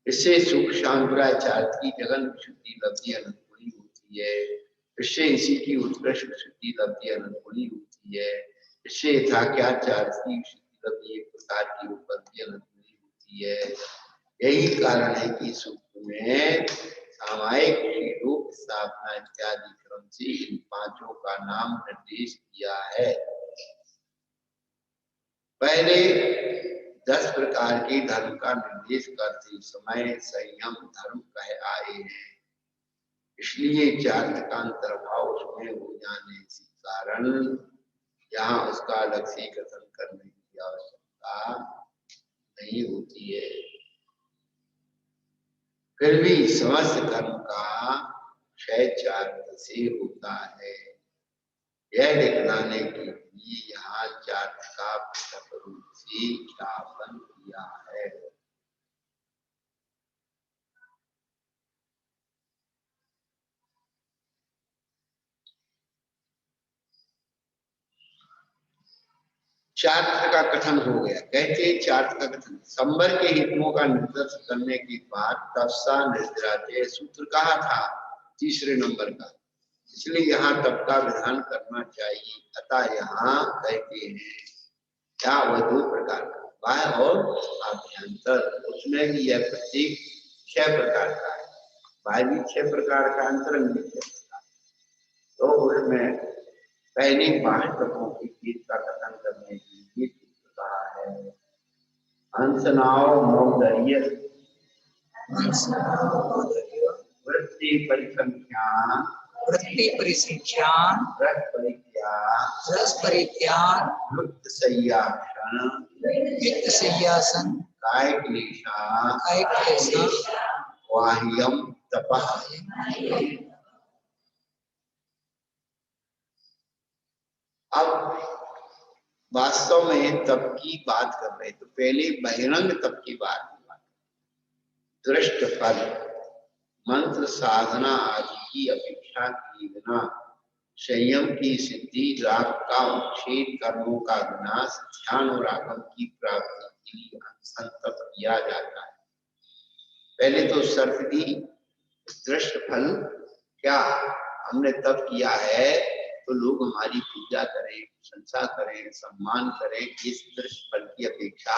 इससे सुख शांतराचार्य की जगन विशुद्धि लब्धि अनंत गुणी होती है। इससे इसी की उत्कृष्ट विशुद्धि लब्धि अनंत गुणी होती है। इससे यथाख्याचार्य की विशुद्धि लब्धि एक प्रकार की उपलब्धि अनंत गुणी होती है। यही कारण है कि सूत्र में सामायिक खेदों स्थापना इत्यादि क्रम से इन पांचों का नाम निर्देश किया है। पहले 10 प्रकार के धर्म का निर्देश करते समय संयम धर्म कह आए हैं। इसलिए चार्थ का अंतर्भाव उसमें हो जाने के कारण यहाँ उसका अलग से कथन करने की आवश्यकता नहीं होती है। फिर भी समस्त कर्म का क्षय चार्थ से होता है। यह दिखलाने के लिए यहाँ चार्थ का पृथक रूप से ख्यापन किया है। चार्थ का कथन हो गया। कहते चार्थ का कथन संबर के हितों का निर्देश करने के बाद तपसा निर्जराते सूत्र कहा था 3 नंबर का, इसलिए यहाँ तप का विधान करना चाहिए। अतः यहाँ कहते हैं क्या वह 2 प्रकार का बाह्य और आभ्यंतर, उसमें भी यह प्रत्येक 6 प्रकार का है। बाह्य भी 6 प्रकार का, अंतरंग भी 6 प्रकार। तो उसमें पहले बाह्य तत्वों की चीज का कथन करने के लिए कहा है हंसनाव मौदर्य वृत्ति परिसंख्यान रस परित्याग युक्त सय्यासन काय क्लेशा वाह्यम तपः। अब वास्तव में तप की बात कर रहे तो पहले बहिरंग तप की बात दृष्ट फल मंत्र साधना आदि की अपेक्षा किए बिना संयम की सिद्धि, राग का उच्छेद, कर्मों का विनाश, ध्यान और आगम की प्राप्ति के लिए अनशन तप किया जाता है। पहले तो शर्त दी दृष्ट फल, क्या हमने तप किया है तो लोग हमारी पूजा करें, प्रशंसा करें, सम्मान करें, इस दृष्ट फल की अपेक्षा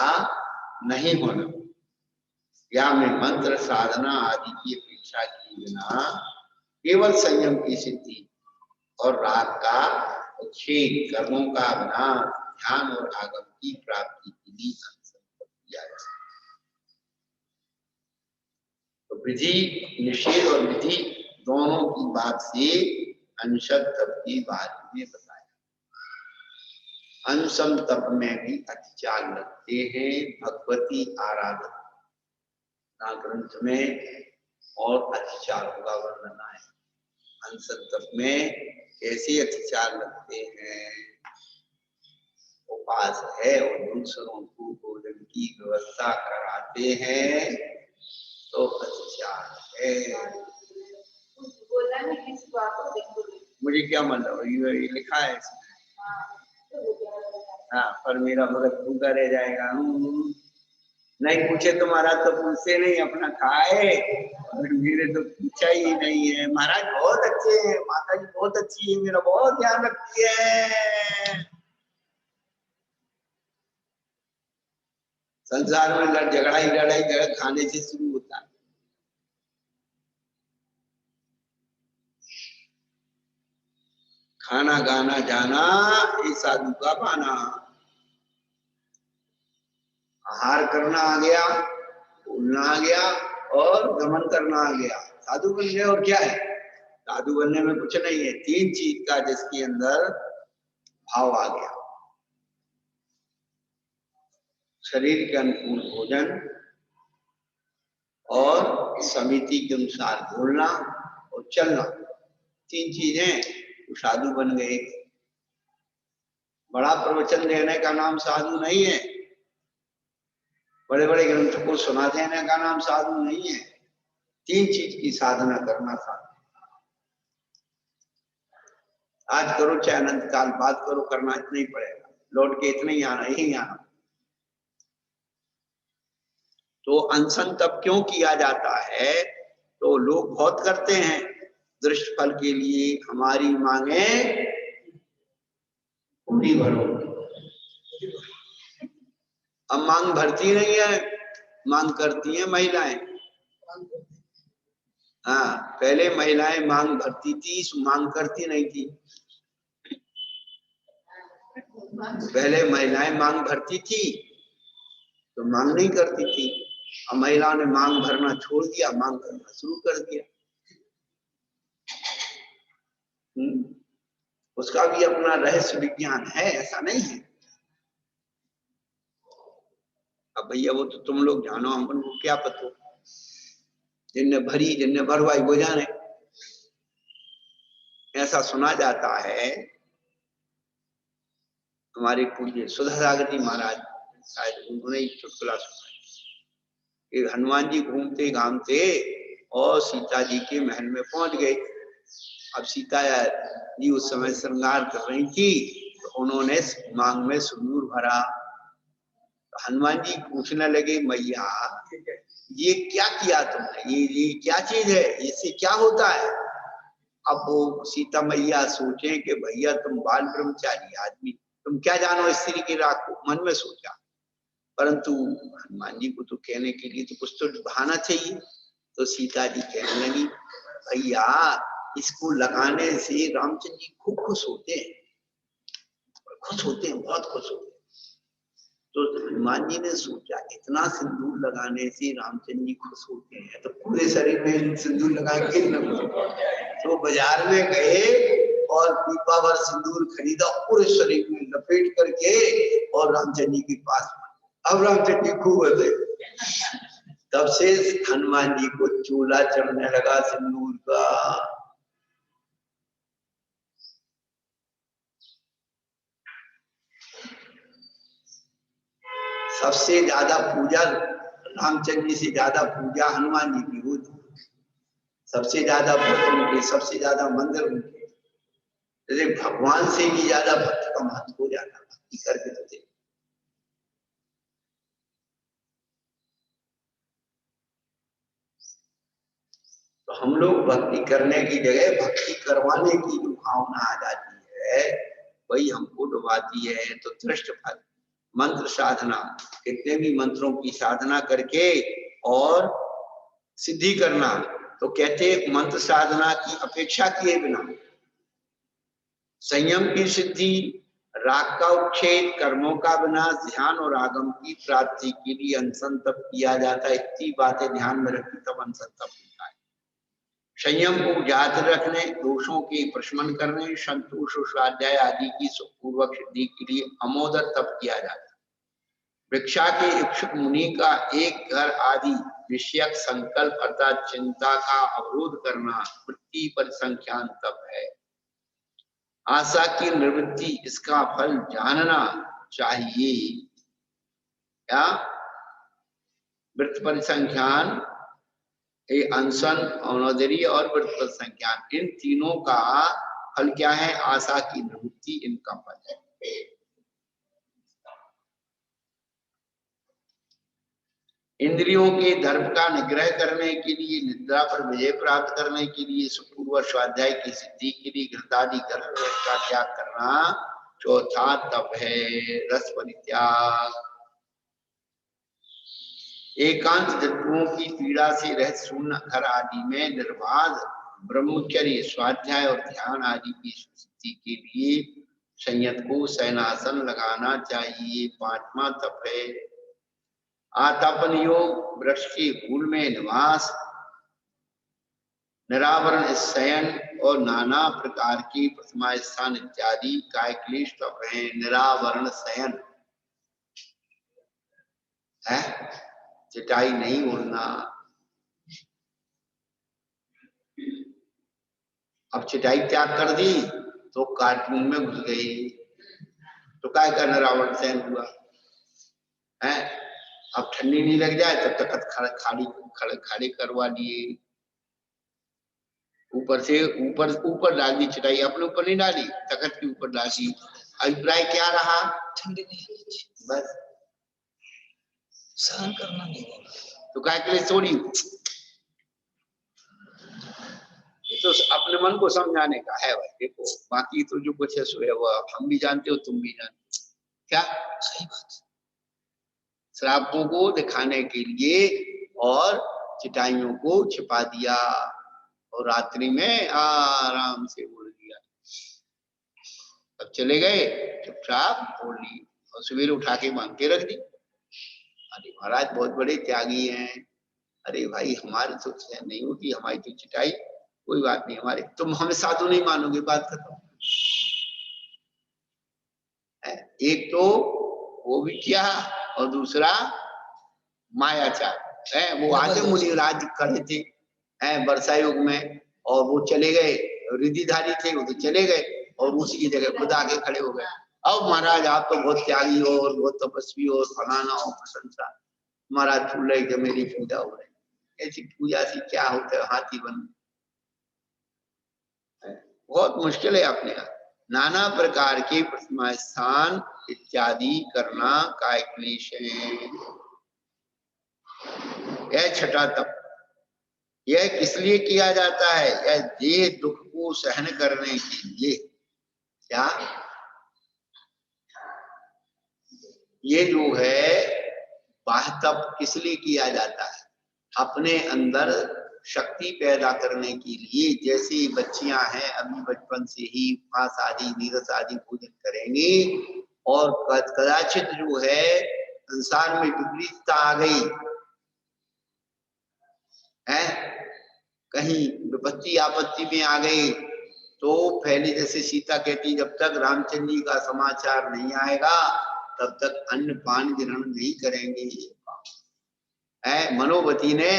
नहीं होना। या में मंत्र साधना आदि की अपेक्षा किए बिना केवल संयम की सिद्धि और राग का उच्छेद, कर्मों का विनाश, ध्यान और आगम की प्राप्ति के लिए संकल्प किया जा सकता है। तो विधि निषेध और विधि दोनों की बात से अंशत तप के बारे में बताया। अनशन तप में भी अतिचार लगते हैं भगवती आराधना ग्रंथ में, और अतिचार का वर्णन है। अनशन तप में कैसे अतिचार लगते हैं, उपास है और दूसरों को भोजन की व्यवस्था कराते हैं तो अतिचार है। मुझे क्या मतलब, ये लिखा है इसमें। हाँ, पर मेरा भगत भूखा रह जाएगा। नहीं पूछे तो महाराज तो पूछते नहीं, अपना खाए, और मेरे तो पूछा ही नहीं है। महाराज बहुत अच्छे हैं, माता जी बहुत अच्छी है, मेरा बहुत ध्यान रखती है। संसार में लड़ाई खाने से शुरू होता है। खाना गाना जाना ये साधु का पाना। आहार करना आ गया, बोलना आ गया और गमन करना आ गया, साधु बन गए। और क्या है, साधु बनने में कुछ नहीं है, 3 चीज का जिसके अंदर भाव आ गया। शरीर के अनुकूल भोजन और समिति के अनुसार बोलना और चलना, 3 चीजें तो साधु बन गए। बड़ा प्रवचन देने का नाम साधु नहीं है, बड़े बड़े ग्रंथों को सुना देने का नाम साधु नहीं है। 3 चीज की साधना करना साधु। आज करो चाहे अनंत काल बाद करो, करना इतना ही पड़ेगा, लौट के इतना ही आना, यही आना। तो अनशन तब क्यों किया जाता है, तो लोग बहुत करते हैं दृष्ट फल के लिए। हमारी मांगे पूरी भरो। अब मांग भरती नहीं है, मांग करती हैं महिलाएं। हाँ, पहले महिलाएं मांग भरती थी, मांग करती नहीं थी। पहले महिलाएं मांग भरती थी तो मांग नहीं करती थी। अब महिलाओं ने मांग भरना छोड़ दिया, मांग करना शुरू कर दिया। उसका भी अपना रहस्य विज्ञान है, ऐसा नहीं है। अब भैया वो तो तुम लोग जानो, हमको क्या पता, जिनने भरी जिनने भरवाई वो जाने। ऐसा सुना जाता है, हमारे पूज्य सुधा सागर जी महाराज शायद उन्होंने चुटकुला सुना कि हनुमान जी घूमते घामते और सीता जी के महल में पहुंच गए। अब सीता जी उस समय श्रृंगार कर रही थी, तो उन्होंने मांग में सिंदूर भरा। तो हनुमान जी पूछने लगे, मैया ये क्या किया तुमने, ये क्या चीज है, इससे क्या होता है। अब वो सीता मैया सोचे कि भैया तुम बाल ब्रह्मचारी आदमी, तुम क्या जानो स्त्री की राख को, मन में सोचा। परंतु हनुमान जी को तो कहने के लिए तो कुछ तो बहाना चाहिए। तो सीता जी कहने लगी, भैया इसको लगाने से रामचंद्र जी खूब खुश होते हैं, बहुत खुश होते हैं। तो हनुमान जी ने सोचा इतना सिंदूर लगाने से रामचंद्र जी खुश होते हैं तो पूरे शरीर में सिंदूर लगाएंगे न। तो बाजार में गए और पीपा भर सिंदूर खरीदा, पूरे शरीर में लपेट करके और रामचंद्र जी के पास। अब रामचंद्र जी खूब हंसे। तब से हनुमान जी को चूल्हा चढ़ने लगा सिंदूर का। सबसे ज्यादा पूजा रामचंद्र जी से ज्यादा पूजा हनुमान जी की होती, सबसे ज्यादा भक्त उनके, सबसे ज्यादा मंदिर उनके। जैसे भगवान से भी ज्यादा भक्त का महत्व हो जाता, भक्ति करके तो देखो। तो हम लोग भक्ति करने की जगह भक्ति करवाने की जो भावना आ जाती है वही हमको डुबाती है। तो दृष्ट फल मंत्र साधना, कितने भी मंत्रों की साधना करके और सिद्धि करना, तो कहते मंत्र साधना की अपेक्षा किए बिना संयम की सिद्धि, राग का उच्छेद, कर्मों का विनाश, ध्यान और आगम की प्राप्ति के लिए अनशन तप किया जाता है। इतनी बातें ध्यान में रखी तब अनशन तप होता है। संयम को जात रखने, दोषों के प्रशमन करने, संतोष और स्वाध्याय आदि की सुखपूर्वक सिद्धि के लिए अमोदर तप किया जाता है। वृक्षा के इच्छुक मुनि का एक घर आदि विषयक संकल्प अर्थात चिंता का अवरोध करना वृत्ति परिसंख्यान तप है। आशा की निवृत्ति, इसका फल जानना चाहिए। क्या वृत्त परिसंख्यान, ये अनशन, अनोदरी और वृत्त परिसंख्यान, इन तीनों का फल क्या है? आशा की निवृत्ति इनका फल है। इंद्रियों के धर्म का निग्रह करने के लिए, निद्रा पर विजय प्राप्त करने के लिए, सुपूर्व स्वाध्याय की सिद्धि के लिए घृतादि गर्भ का त्याग करना चौथा तप है। रस परित्याग, एकांत जंतुओं की पीड़ा से रहित शून्य घर आदि में निर्बाध ब्रह्मचर्य, स्वाध्याय और ध्यान आदि की सिद्धि के लिए संयत को शयनासन लगाना चाहिए। पांचवा तप है आतापन योग, वृक्ष के फूल में निवास, निरावरण शयन और नाना प्रकार की प्रतिमा स्थान इत्यादि काय क्लेश तप है। निरावरण शयन है, चटाई नहीं ओढ़ना। अब चटाई त्याग कर दी तो कार्टून में घुस गई, तो काय का निरावरण शयन हुआ है। अब ठंडी नहीं लग जाए तब तक खाली करवा लिए, ऊपर से ऊपर डाल दी चटाई, अपने ऊपर नहीं डाली, तखत के ऊपर डाल दी। अभिप्राय क्या रहा? ठंडी नहीं होनी, बस सहन करना नहीं, तो काय के लिए छोड़ी। तो अपने मन को समझाने का है भाई। देखो बाकी तो जो कुछ है सो है, वो हम भी जानते हो, तुम भी जानते हो। क्या सही बात। श्रापों को दिखाने के लिए और चिटाइयों को छिपा दिया और रात्रि में आराम से उड़ दिया। तब चले गए, चुपचाप ओढ़ ली और सवेरे उठा के बांध के रख दी। अरे महाराज बहुत बड़े त्यागी हैं। अरे भाई हमारे तो नहीं होती, हमारी तो चिटाई, कोई बात नहीं, हमारे तुम हमें साधु नहीं मानोगे, बात खत्म। एक तो वो भी किया और दूसरा मायाचार है। वो आते मुनि राज खड़े थे वर्षा युग में, और वो चले गए, रिद्धिधारी थे, वो तो चले गए और उसी की जगह खुद आके खड़े हो गए। अब महाराज आप तो बहुत त्यागी हो और बहुत तपस्वी हो, फलाना हो, प्रशंसा। महाराज फूल रहे मेरी पूजा हो रही। ऐसी पूजा से क्या होता है? हाथी बन, बहुत मुश्किल है अपने यहाँ। नाना प्रकार के प्रतिमा स्थान इत्यादि करना काय क्लेश है। यह छठा तप, यह किस लिए किया जाता है? यह देह दुख को सहन करने के लिए। क्या ये जो है बाह्य तप किस लिए किया जाता है? अपने अंदर शक्ति पैदा करने के लिए। जैसे बच्चियां हैं अभी बचपन से ही उपवास आदि नीरस आदि भोजन करेंगी और कदाचित जो है संसार में विपरीतता आ गई है, कहीं विपत्ति आपत्ति में आ गई, तो पहले जैसे सीता कहती जब तक रामचंद्र जी का समाचार नहीं आएगा तब तक अन्न पान ग्रहण नहीं करेंगे। मनोवती ने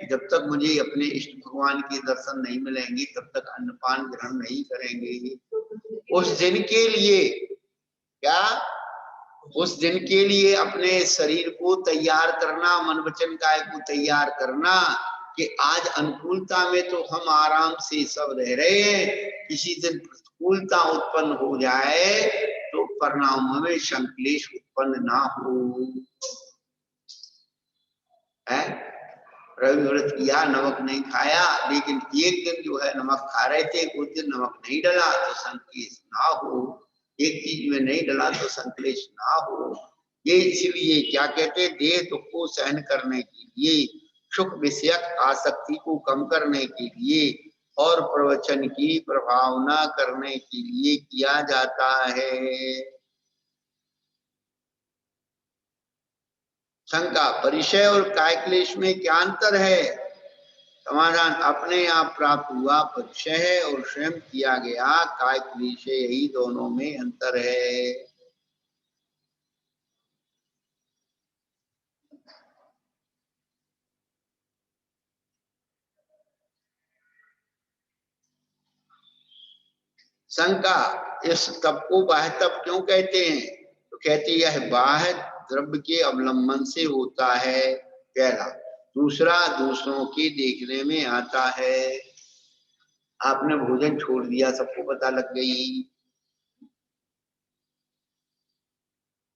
जब तक मुझे अपने इष्ट भगवान के दर्शन नहीं मिलेंगे तब तक अन्नपान ग्रहण नहीं करेंगे। उस दिन के लिए क्या, उस दिन के लिए अपने शरीर को तैयार करना, मन वचन काय को तैयार करना कि आज अनुकूलता में तो हम आराम से सब रह रहे हैं, किसी दिन प्रतिकूलता उत्पन्न हो जाए तो परिणाम में संक्लेश उत्पन्न ना हो। रवि व्रत किया, नमक नहीं खाया, लेकिन एक दिन जो है नमक खा रहे थे, उस दिन नमक नहीं डला तो संक्लेश ना हो। एक चीज में नहीं डला तो संक्लेश ना हो। ये इसलिए क्या कहते, देह दुख को सहन करने के लिए, सुख विषयक आसक्ति को कम करने के लिए और प्रवचन की प्रभावना करने के लिए किया जाता है। शंका, परिचय और काय क्लेश में क्या अंतर है? समाधान अपने आप प्राप्त हुआ पक्ष है और स्वयं किया गया काय क्लेश है, यही दोनों में अंतर है। शंका, इस तप को बाह्य तप क्यों कहते हैं? तो कहते यह बाह्य द्रव्य के अवलंबन से होता है, पहला। दूसरा, दूसरों के देखने में आता है। आपने भोजन छोड़ दिया, सबको पता लग गई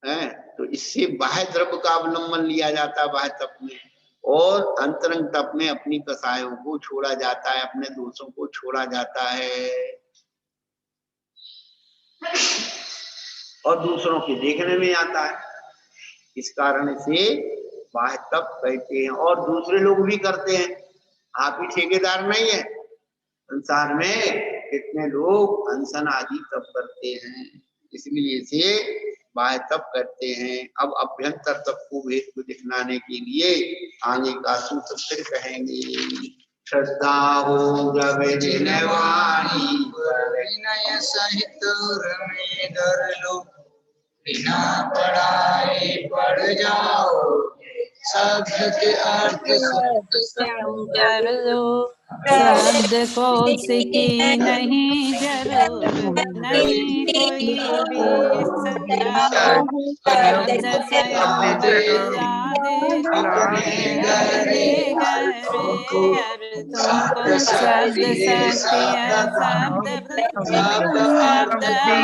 है, तो इससे बाह्य द्रव्य का अवलंबन लिया जाता है बाह्य तप में। और अंतरंग तप में अपनी कसायों को छोड़ा जाता है, अपने दोषों को छोड़ा जाता है और दूसरों के देखने में आता है। इस कारण से बाह्य तप कहते हैं। और दूसरे लोग भी करते हैं, आप ही ठेकेदार नहीं है। संसार में कितने लोग अनशन आदि तप करते हैं, इसलिए से बाह्य तप करते हैं। अब अभ्यंतर तप को भेद को दिखलाने के लिए आगे का सूत्र फिर कहेंगे। श्रद्धा हो जब जिनवाणी विनय सहित रमे डर लो, बिना पढ़ाए पढ़ जाओ, शब्द के अर्थ कर लो, शब्द को सीखी नहीं जरूरत नहीं कोई भी शब्द स्वयं बतला दे अपने गहरे अर्थों को। शब्द शक्ति है, शब्द शब्द है,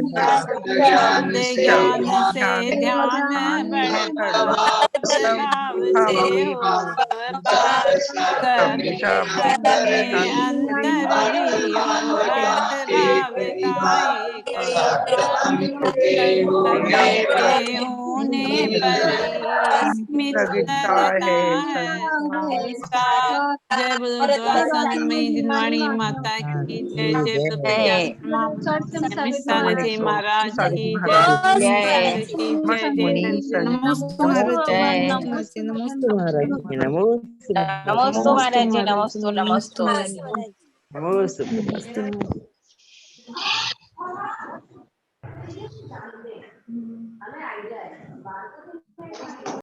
शब्द ज्ञान से ध्यान बढ़ता, भाव से हो अवतार, शब्द में अंतर भी हो, अर्थ भाव का एक ही प्राण, के होने पर ही मिलता है संस्कार। जय बुद्ध में जिनवाणी माता की जय, जय बुद्ध जी महाराज की जय, की जय, जय नमोस्तु महाराज, नमोस्तु महाराज, नमोस्तु महाराज, नमोस्तु नमोस्तु। नमोस्तु।